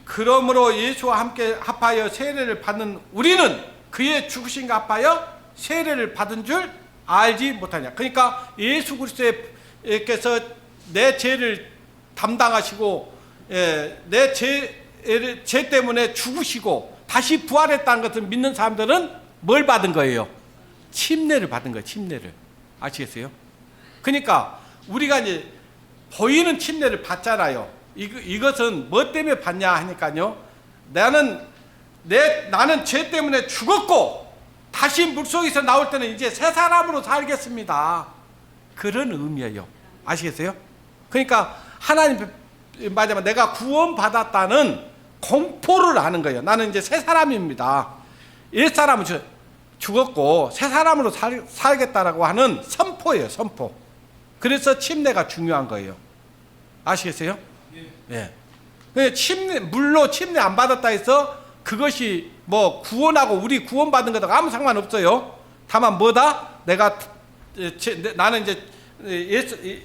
그러므로 예수와 함께 합하여 세례를 받는 우리는 그의 죽으심과 합하여 세례를 받은 줄 알지 못하냐. 그러니까 예수 그리스도께서 내 죄를 담당하시고 내 죄 때문에 죽으시고 다시 부활했다는 것을 믿는 사람들은 뭘 받은 거예요? 침례를 받은 거예요. 침례를. 아시겠어요? 그러니까 우리가 이제 보이는 침례를 받잖아요. 이것은 뭐 때문에 받냐 하니까요. 나는 죄 때문에 죽었고 다시 물속에서 나올 때는 이제 새 사람으로 살겠습니다. 그런 의미예요. 아시겠어요? 그러니까 하나님 말하자면 내가 구원받았다는 공포를 하는 거예요. 나는 이제 새 사람입니다. 옛 사람은 죽었고 새 사람으로 살겠다라고 하는 선포예요. 선포. 그래서 침례가 중요한 거예요. 아시겠어요? 예. 물로 침례 안 받았다 해서 그것이 뭐 구원하고 우리 구원받은 것하고 아무 상관없어요. 다만 뭐다? 나는 이제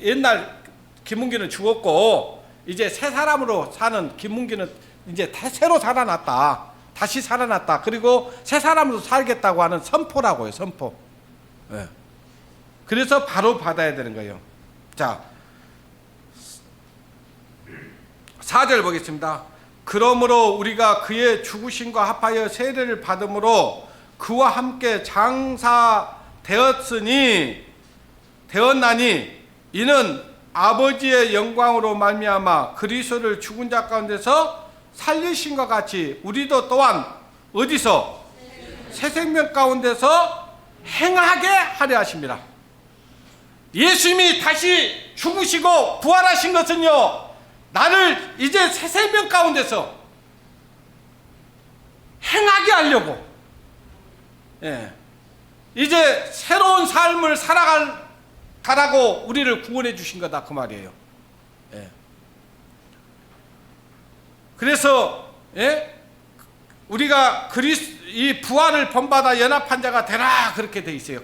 옛날 김문기는 죽었고 이제 새 사람으로 사는 김문기는 이제 새로 살아났다. 다시 살아났다. 그리고 새 사람으로 살겠다고 하는 선포라고요. 선포. 예. 그래서 바로 받아야 되는 거예요. 자, 4절 보겠습니다. 그러므로 우리가 그의 죽으심과 합하여 세례를 받음으로 그와 함께 되었나니 이는 아버지의 영광으로 말미암아 그리스도를 죽은 자 가운데서 살리심과 같이 우리도 또한 어디서? 새 생명 가운데서 행하게 하려 하십니다. 예수님이 다시 죽으시고 부활하신 것은요, 나를 이제 새 생명 가운데서 행하게 하려고, 이제 새로운 삶을 살아가라고 우리를 구원해 주신 거다, 그 말이에요. 그래서 우리가 이 부활을 본받아 연합한 자가 되라, 그렇게 돼 있어요.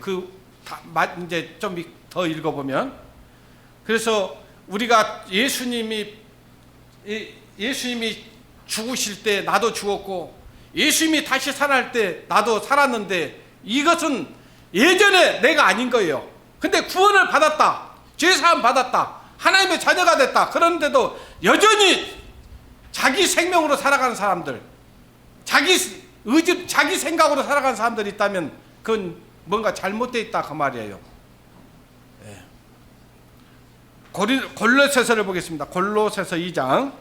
이제 좀 더 읽어보면, 그래서 우리가 예수님이 죽으실 때 나도 죽었고, 예수님이 다시 살아날 때 나도 살았는데, 이것은 예전에 내가 아닌 거예요. 근데 구원을 받았다, 죄사함 받았다, 하나님의 자녀가 됐다. 그런데도 여전히 자기 생명으로 살아가는 사람들, 자기 생각으로 살아가는 사람들이 있다면 그건 뭔가 잘못되어 있다, 그 말이에요. 골로새서를 보겠습니다. 골로새서 2장.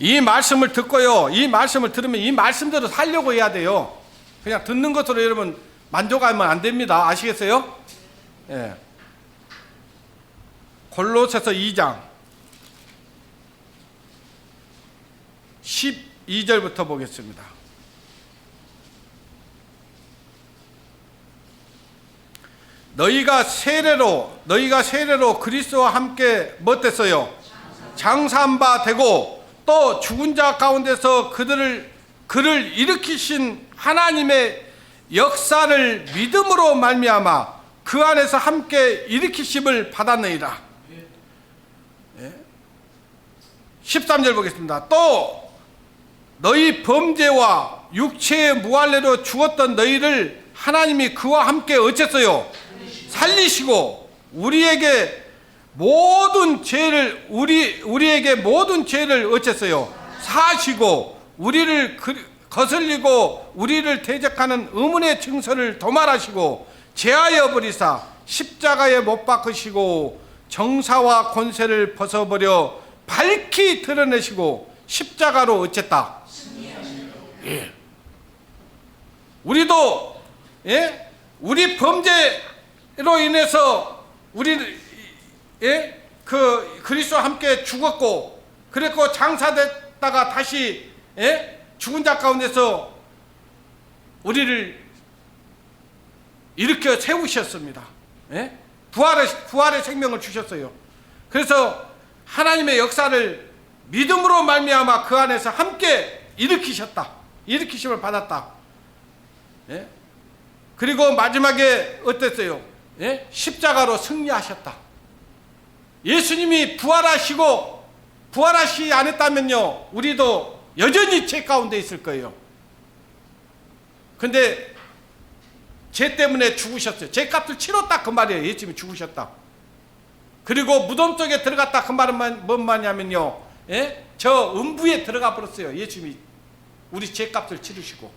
이 말씀을 듣고요, 이 말씀을 들으면 이 말씀대로 살려고 해야 돼요. 그냥 듣는 것으로 여러분 만족하면 안 됩니다. 아시겠어요? 골로새서 2장 12절부터 보겠습니다. 너희가 세례로 그리스도와 함께 뭐 됐어요? 장사한 바 되고, 또 죽은 자 가운데서 그를 일으키신 하나님의 역사를 믿음으로 말미암아 그 안에서 함께 일으키심을 받았느니라. 13절 보겠습니다. 또 너희 범죄와 육체의 무할례로 죽었던 너희를 하나님이 그와 함께 어쨌어요? 살리시고 우리에게 모든 죄를 어쨌어요? 사하시고 우리를 거슬리고 우리를 대적하는 의문의 증서를 도말하시고 제하여 버리사 십자가에 못 박으시고 정사와 권세를 벗어버려 밝히 드러내시고 십자가로 어쨌다. 우리도 우리 범죄로 인해서 그리스도와 함께 죽었고, 그랬고 장사됐다가 다시 죽은 자 가운데서 우리를 일으켜 세우셨습니다. 부활의 생명을 주셨어요. 그래서 하나님의 역사를 믿음으로 말미암아 그 안에서 함께 일으키심을 받았다. 그리고 마지막에 어땠어요? 십자가로 승리하셨다. 예수님이 부활하시지 않았다면요, 우리도 여전히 죄 가운데 있을 거예요. 근데 죄 때문에 죽으셨어요. 죄값을 치렀다, 그 말이에요. 예수님이 죽으셨다. 그리고 무덤 속에 들어갔다, 그 말은 뭔 말이냐면요, 저 음부에 들어가 버렸어요. 예수님이 우리 죄값을 치르시고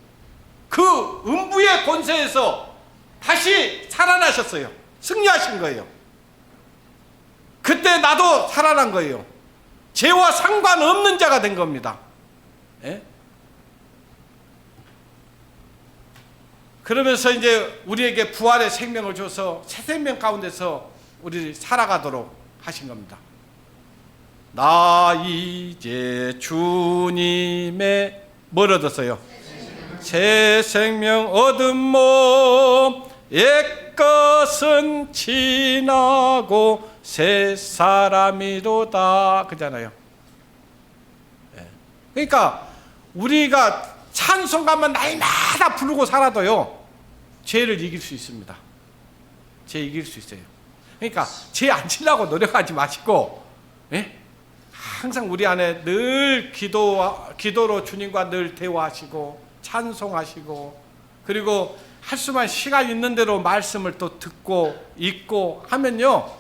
그 음부의 권세에서 다시 살아나셨어요. 승리하신 거예요. 그때 나도 살아난 거예요. 죄와 상관없는 자가 된 겁니다. 그러면서 이제 우리에게 부활의 생명을 줘서 새 생명 가운데서 우리를 살아가도록 하신 겁니다. 나 이제 주님의 뭘 얻었어요? 새 생명 얻은 몸, 옛것은 지나고 새 사람이로다, 그잖아요. 그러니까 우리가 찬송가만 날마다 부르고 살아도요, 죄를 이길 수 있습니다. 죄 이길 수 있어요. 그러니까 죄 안 지려고 노력하지 마시고, 항상 우리 안에 늘 기도로 주님과 늘 대화하시고 찬송하시고, 그리고 할 수만 시간 있는 대로 말씀을 또 듣고 읽고 하면요,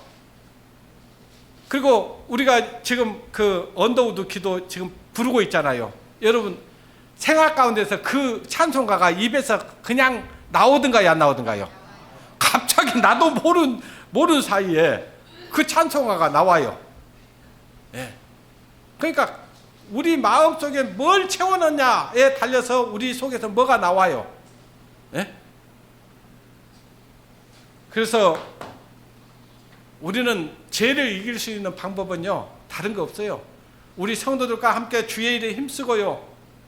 그리고 우리가 지금 그 언더우드 기도 지금 부르고 있잖아요. 여러분 생활 가운데서 그 찬송가가 입에서 그냥 나오든가요, 안 나오든가요? 갑자기 나도 모르는 사이에 그 찬송가가 나와요. 그러니까 우리 마음속에 뭘 채워넣냐에 달려서 우리 속에서 뭐가 나와요. 예? 그래서 우리는 죄를 이길 수 있는 방법은요, 다른 거 없어요. 우리 성도들과 함께 주의 일에 힘쓰고요,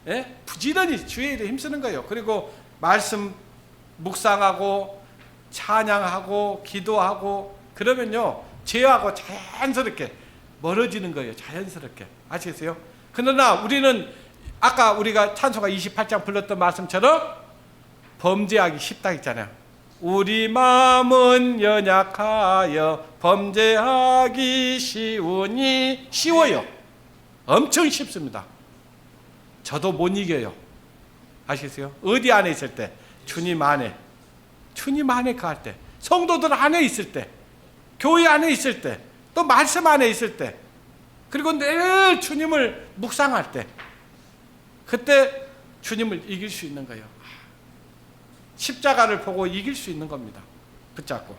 예? 부지런히 주의 일에 힘쓰는 거예요. 그리고 말씀 묵상하고 찬양하고 기도하고 그러면요, 죄하고 자연스럽게 멀어지는 거예요. 자연스럽게. 아시겠어요? 그러나 우리는 아까 우리가 찬송가 28장 불렀던 말씀처럼 범죄하기 쉽다 했잖아요. 우리 마음은 연약하여 범죄하기 쉬우니, 쉬워요. 엄청 쉽습니다. 저도 못 이겨요. 아시겠어요? 어디 안에 있을 때? 주님 안에. 주님 안에 갈 때. 성도들 안에 있을 때. 교회 안에 있을 때. 또 말씀 안에 있을 때. 그리고 늘 주님을 묵상할 때. 그때 주님을 이길 수 있는 거예요. 십자가를 보고 이길 수 있는 겁니다. 붙잡고.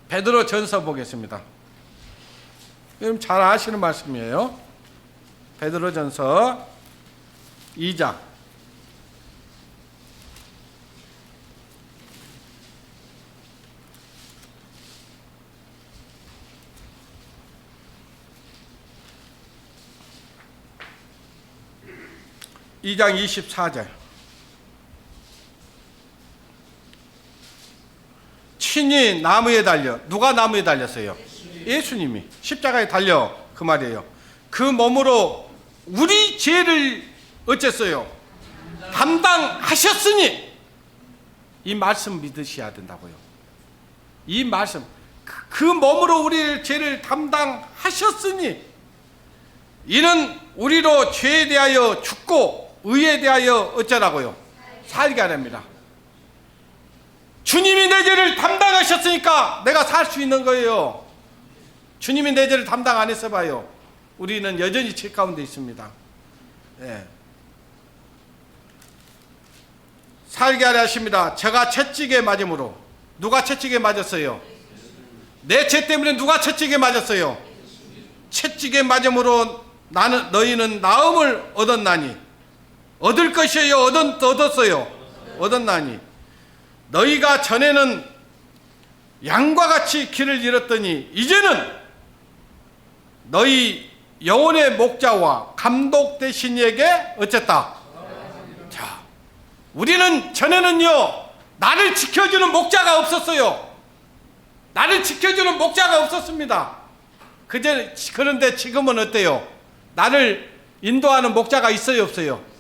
베드로 전서 보겠습니다. 여러분 잘 아시는 말씀이에요. 베드로 전서 2장. (2장 24절) 친히 나무에 달려. 누가 나무에 달렸어요? 예수님이 십자가에 달려. 그 말이에요. 그 몸으로 우리 죄를 어쨌어요? 담당하셨으니. 이 말씀 믿으셔야 된다고요. 이 말씀, 그 몸으로 우리 죄를 담당하셨으니 이는 우리로 죄에 대하여 죽고 의에 대하여 어쩌라고요? 살게 하랍니다. 주님이 내 죄를 담당하셨으니까 내가 살 수 있는 거예요. 주님이 내 죄를 담당 안 했어 봐요. 우리는 여전히 죄 가운데 있습니다. 예. 살게 하려 하십니다. 제가 채찍에 맞음으로. 누가 채찍에 맞았어요? 내 죄 때문에 누가 채찍에 맞았어요? 채찍에 맞음으로 너희는 나음을 얻었나니. 얻을 것이에요? 얻었어요? 얻었나니. 너희가 전에는 양과 같이 길을 잃었더니 이제는 너희 영혼의 목자와 감독 되신 이에게 어쨌다? 자, 우리는 전에는요, 나를 지켜주는 목자가 없었어요. 나를 지켜주는 목자가 없었습니다. 그런데 지금은 어때요? 나를 인도하는 목자가 있어요, 없어요?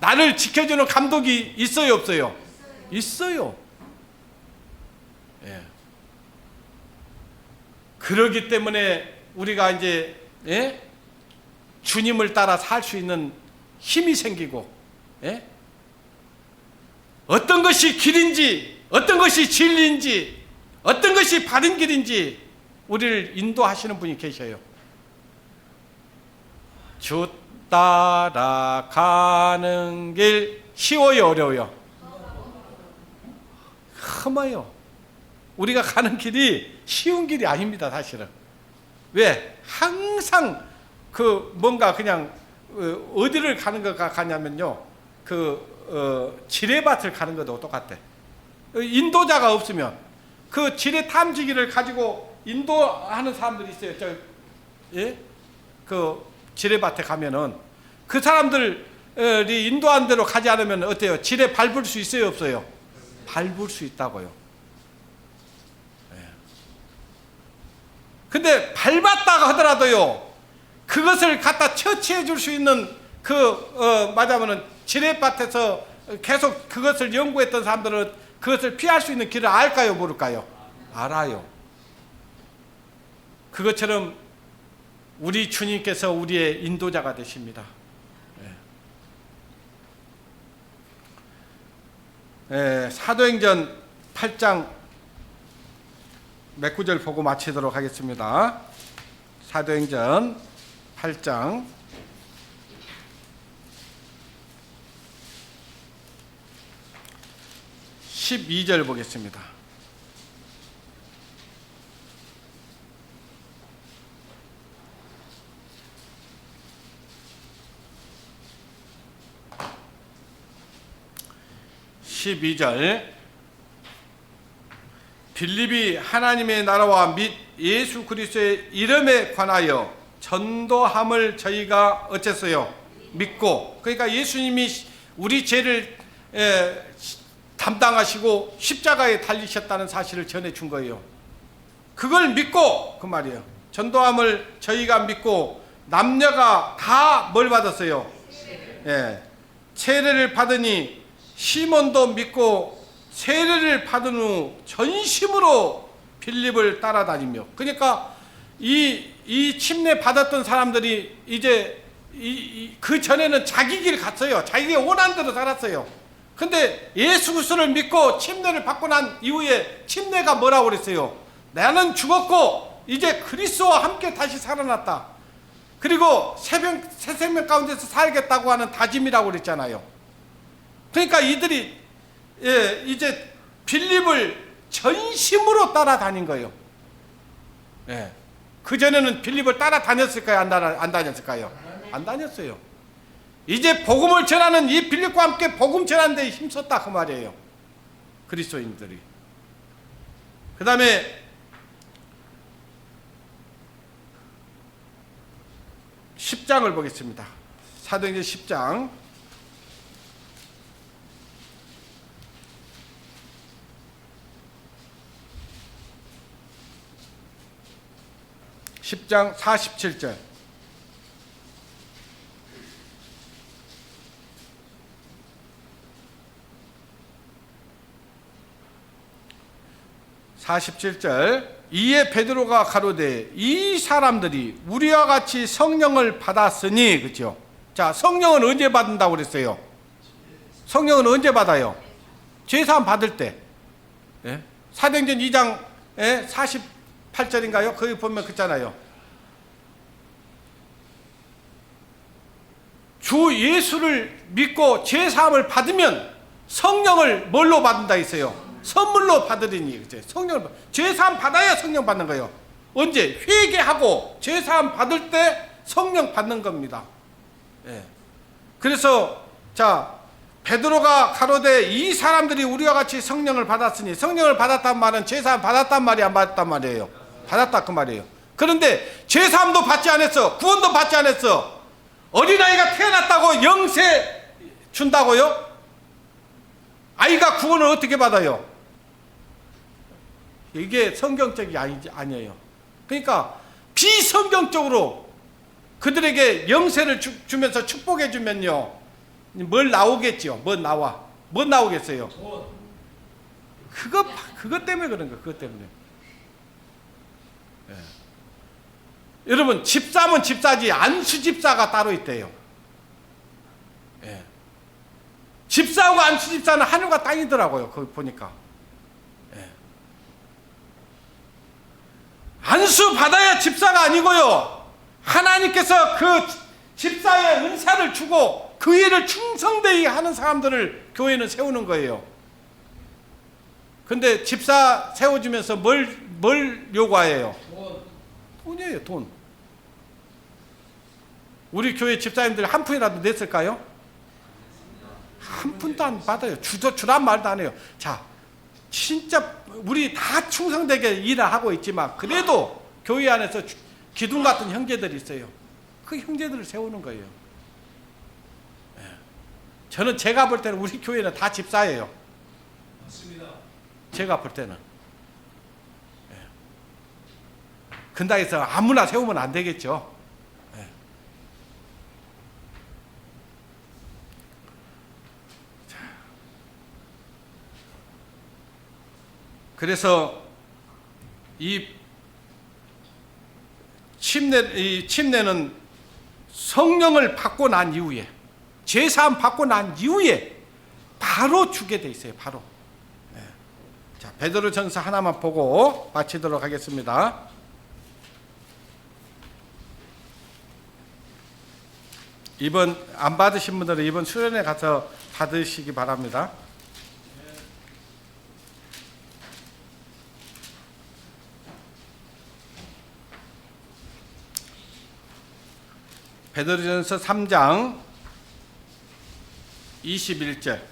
나를 지켜주는 감독이 있어요, 없어요? 있어요. 예. 그러기 때문에 우리가 이제, 예? 주님을 따라 살 수 있는 힘이 생기고, 예? 어떤 것이 길인지, 어떤 것이 진리인지, 어떤 것이 바른 길인지 우리를 인도하시는 분이 계셔요. 주 따라가는 길 쉬워요, 어려워요? 험해요. 우리가 가는 길이 쉬운 길이 아닙니다, 사실은. 왜? 항상 뭔가 그냥 어디를 가는 거 가냐면요, 지뢰밭을 가는 것도 똑같아. 인도자가 없으면 그 지뢰 탐지기를 가지고 인도하는 사람들이 있어요. 예? 그 지뢰밭에 가면은 그 사람들이 인도한 대로 가지 않으면 어때요? 지뢰 밟을 수 있어요, 없어요? 밟을 수 있다고요. 예. 근데 밟았다가 하더라도요, 그것을 갖다 처치해 줄 수 있는 말하자면은 지뢰밭에서 계속 그것을 연구했던 사람들은 그것을 피할 수 있는 길을 알까요, 모를까요? 알아요. 그것처럼 우리 주님께서 우리의 인도자가 되십니다. 사도행전 8장 몇 구절 보고 마치도록 하겠습니다. 사도행전 8장 12절 보겠습니다. 12절 빌립이 하나님의 나라와 및 예수 그리스도의 이름에 관하여 전도함을 저희가 어쨌어요? 믿고. 그러니까 예수님이 우리 죄를 담당하시고 십자가에 달리셨다는 사실을 전해준 거예요. 그걸 믿고 그 말이에요. 전도함을 저희가 믿고 남녀가 다 뭘 받았어요? 세례를 받으니 시몬도 믿고 세례를 받은 후 전심으로 빌립을 따라다니며. 그러니까 이 침례 받았던 사람들이 이제 그 전에는 자기 길 갔어요. 자기가 원한 대로 살았어요. 근데 예수 그리스도를 믿고 침례를 받고 난 이후에 침례가 뭐라고 그랬어요? 나는 죽었고 이제 그리스도와 함께 다시 살아났다. 그리고 새 생명 가운데서 살겠다고 하는 다짐이라고 그랬잖아요. 그러니까 이들이 이제 빌립을 전심으로 따라다닌 거예요. 그전에는 빌립을 따라다녔을까요? 안 다녔을까요? 안 다녔어요. 이제 복음을 전하는 이 빌립과 함께 복음 전하는 데 힘썼다 그 말이에요. 그리스도인들이. 그 다음에 10장을 보겠습니다. 사도행전 10장 10장 47절. 이에 베드로가 가로되 이 사람들이 우리와 같이 성령을 받았으니. 그렇죠? 자, 성령은 언제 받는다고 그랬어요? 성령은 언제 받아요? 죄사함 받을 때. 사도행전 2장 48절인가요? 거기 보면 그렇잖아요. 주 예수를 믿고 죄사함을 받으면 성령을 뭘로 받는다 했어요? 선물로 받으리니. 성령을 죄사함 받아야 성령 받는 거예요. 언제? 회개하고 죄사함 받을 때 성령 받는 겁니다. 그래서 자, 베드로가 가로되 이 사람들이 우리와 같이 성령을 받았으니. 성령을 받았단 말은 죄사함 받았단 말이 안 받았단 말이에요? 받았다 그 말이에요. 그런데 죄사함도 받지 않았어. 구원도 받지 않았어. 어린아이가 태어났다고 영세 준다고요? 아이가 구원을 어떻게 받아요? 이게 성경적이 아니에요. 그러니까 비성경적으로 그들에게 영세를 주면서 축복해 주면요, 뭘 나오겠죠? 뭐 나오겠어요? 그것 때문에 그런 거예요. 그것 때문에. 여러분, 집사면 집사지 안수 집사가 따로 있대요. 집사하고 안수 집사는 하늘과 땅이더라고요. 거기 보니까. 안수 받아야 집사가 아니고요, 하나님께서 그 집사의 은사를 주고 그 일을 충성되게 하는 사람들을 교회는 세우는 거예요. 근데 집사 세워주면서 뭘 요구해요? 돈이에요, 돈. 우리 교회 집사님들 한 푼이라도 냈을까요? 한 푼도 안 받아요. 주란 말도 안 해요. 자, 진짜 우리 다 충성되게 일을 하고 있지만 그래도 교회 안에서 기둥 같은 형제들이 있어요. 그 형제들을 세우는 거예요. 저는 제가 볼 때는 우리 교회는 다 집사예요. 맞습니다. 제가 볼 때는. 근다해서 아무나 세우면 안 되겠죠. 그래서 이 침례는 성령을 받고 난 이후에, 죄사함 받고 난 이후에 바로 주게 돼 있어요. 바로. 자, 베드로전서 하나만 보고 마치도록 하겠습니다. 이번 안 받으신 분들은 이번 수련회 가서 받으시기 바랍니다. 베드로전서 3장 21절.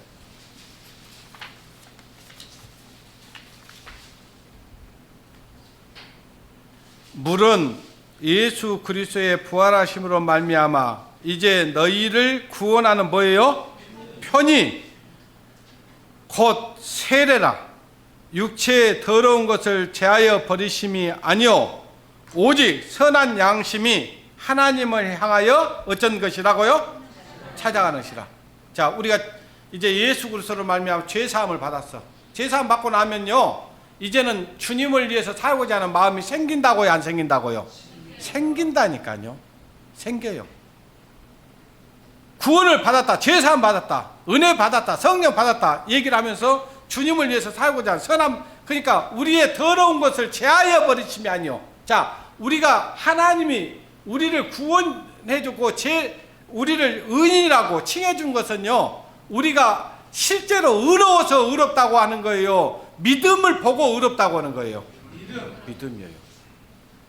물은 예수 그리스도의 부활하심으로 말미암아 이제 너희를 구원하는 뭐예요? 편이 곧 세례라. 육체의 더러운 것을 제하여 버리심이 아니요 오직 선한 양심이 하나님을 향하여 어쩐 것이라고요? 찾아가는 것이라. 자, 우리가 이제 예수 그리스도로 말미암아 죄 사함을 받았어. 죄 사함 받고 나면요, 이제는 주님을 위해서 살고자 하는 마음이 생긴다고요, 안 생긴다고요? 생긴다니까요. 생겨요. 구원을 받았다, 죄 사함 받았다, 은혜 받았다, 성령 받았다 얘기를 하면서 주님을 위해서 살고자 하는 선함, 그러니까 우리의 더러운 것을 제하여 버리심이 아니요. 자, 우리가 하나님이 우리를 구원해주고 우리를 의인이라고 칭해준 것은요, 우리가 실제로 의로워서 의롭다고 하는 거예요, 믿음을 보고 의롭다고 하는 거예요? 믿음이에요.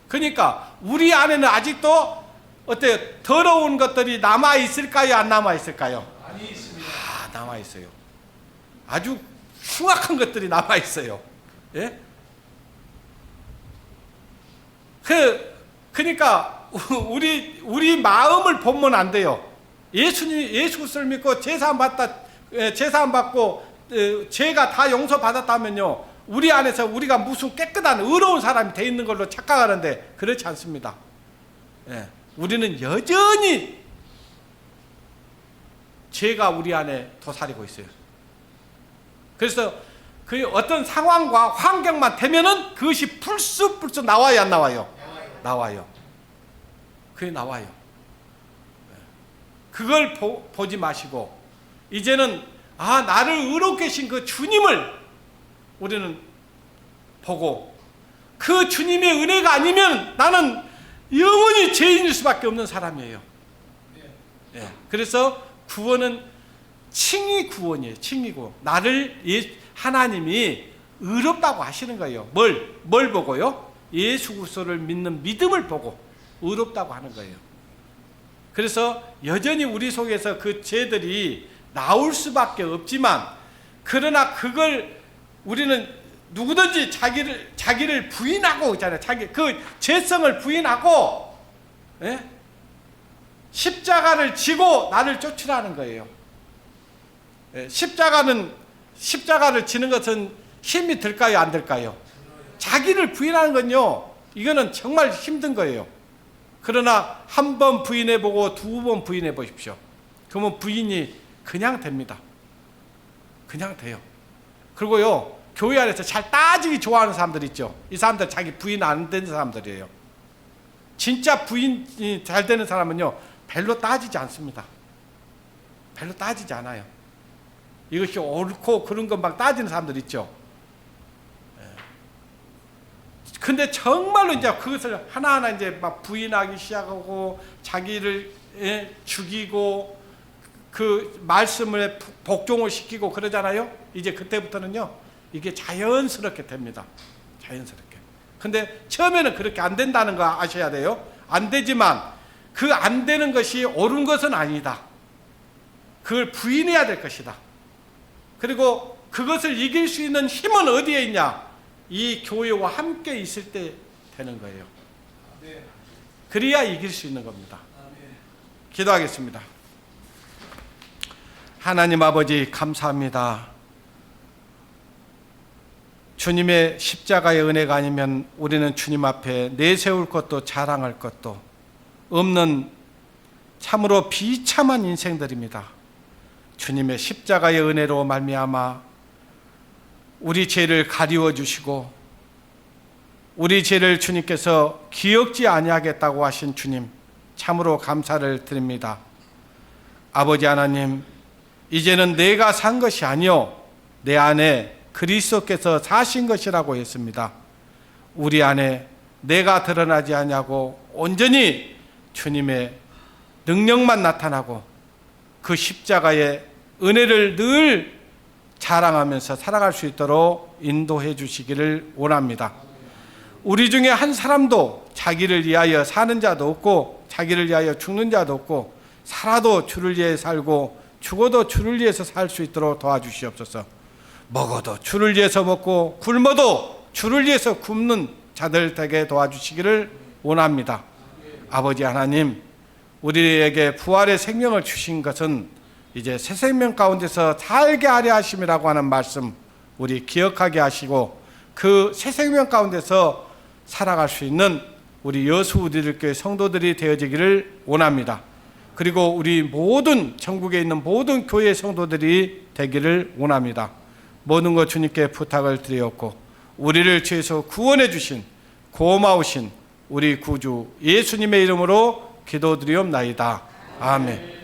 그러니까 우리 안에는 아직도 어때요? 더러운 것들이 남아 있을까요, 안 남아 있을까요? 많이 있습니다. 남아 있어요. 아주 흉악한 것들이 남아 있어요. 예? 그러니까 우리 마음을 보면 안 돼요. 예수 그리스도를 믿고 제사함 받고 죄가 다 용서 받았다면요, 우리 안에서 우리가 무슨 깨끗한 의로운 사람이 돼 있는 걸로 착각하는데 그렇지 않습니다. 예. 우리는 여전히 죄가 우리 안에 도사리고 있어요. 그래서 그 어떤 상황과 환경만 되면은 그것이 불쑥 나와요, 안 나와요? 나와요. 그게 나와요. 그걸 보지 마시고 이제는 나를 의롭게 하신 그 주님을 우리는 보고, 그 주님의 은혜가 아니면 나는 영원히 죄인일 수밖에 없는 사람이에요. 예. 그래서 구원은 칭의 구원이에요. 칭의 구원. 나를 하나님이 의롭다고 하시는 거예요. 뭘 보고요? 예수 그리스도를 믿는 믿음을 보고 의롭다고 하는 거예요. 그래서 여전히 우리 속에서 그 죄들이 나올 수밖에 없지만, 그러나 그걸 우리는 누구든지 자기를 부인하고 있잖아요. 그 죄성을 부인하고, 예? 십자가를 지고 나를 쫓으라는 거예요. 예, 십자가를 지는 것은 힘이 들까요, 안 들까요? 자기를 부인하는 건요, 이거는 정말 힘든 거예요. 그러나 한 번 부인해보고 두 번 부인해보십시오. 그러면 부인이 그냥 됩니다. 그냥 돼요. 그리고요, 교회 안에서 잘 따지기 좋아하는 사람들 있죠. 이 사람들 자기 부인 안 되는 사람들이에요. 진짜 부인이 잘 되는 사람은요, 별로 따지지 않습니다. 별로 따지지 않아요. 이것이 옳고 그런 것 막 따지는 사람들 있죠. 근데 정말로 이제 그것을 하나하나 이제 막 부인하기 시작하고 자기를 죽이고 그 말씀을 복종을 시키고 그러잖아요. 이제 그때부터는요, 이게 자연스럽게 됩니다. 자연스럽게. 근데 처음에는 그렇게 안 된다는 거 아셔야 돼요. 안 되지만 그 안 되는 것이 옳은 것은 아니다. 그걸 부인해야 될 것이다. 그리고 그것을 이길 수 있는 힘은 어디에 있냐? 이 교회와 함께 있을 때 되는 거예요. 그래야 이길 수 있는 겁니다. 기도하겠습니다. 하나님 아버지, 감사합니다. 주님의 십자가의 은혜가 아니면 우리는 주님 앞에 내세울 것도 자랑할 것도 없는 참으로 비참한 인생들입니다. 주님의 십자가의 은혜로 말미암아 우리 죄를 가리워 주시고 우리 죄를 주님께서 기억지 아니하겠다고 하신 주님, 참으로 감사를 드립니다. 아버지 하나님, 이제는 내가 산 것이 아니요 내 안에 그리스도께서 사신 것이라고 했습니다. 우리 안에 내가 드러나지 아니하고 온전히 주님의 능력만 나타나고 그 십자가의 은혜를 늘 자랑하면서 살아갈 수 있도록 인도해 주시기를 원합니다. 우리 중에 한 사람도 자기를 위하여 사는 자도 없고 자기를 위하여 죽는 자도 없고, 살아도 주를 위해 살고 죽어도 주를 위해서 살 수 있도록 도와주시옵소서. 먹어도 주를 위해서 먹고 굶어도 주를 위해서 굶는 자들 되게 도와주시기를 원합니다. 아버지 하나님, 우리에게 부활의 생명을 주신 것은 이제 새 생명 가운데서 살게 하려 하심이라고 하는 말씀 우리 기억하게 하시고, 그 새 생명 가운데서 살아갈 수 있는 우리 여수 우리들교회 성도들이 되어지기를 원합니다. 그리고 우리 모든 전국에 있는 모든 교회 성도들이 되기를 원합니다. 모든 것 주님께 부탁을 드리었고, 우리를 죄에서 구원해 주신 고마우신 우리 구주 예수님의 이름으로 기도드리옵나이다. 아멘.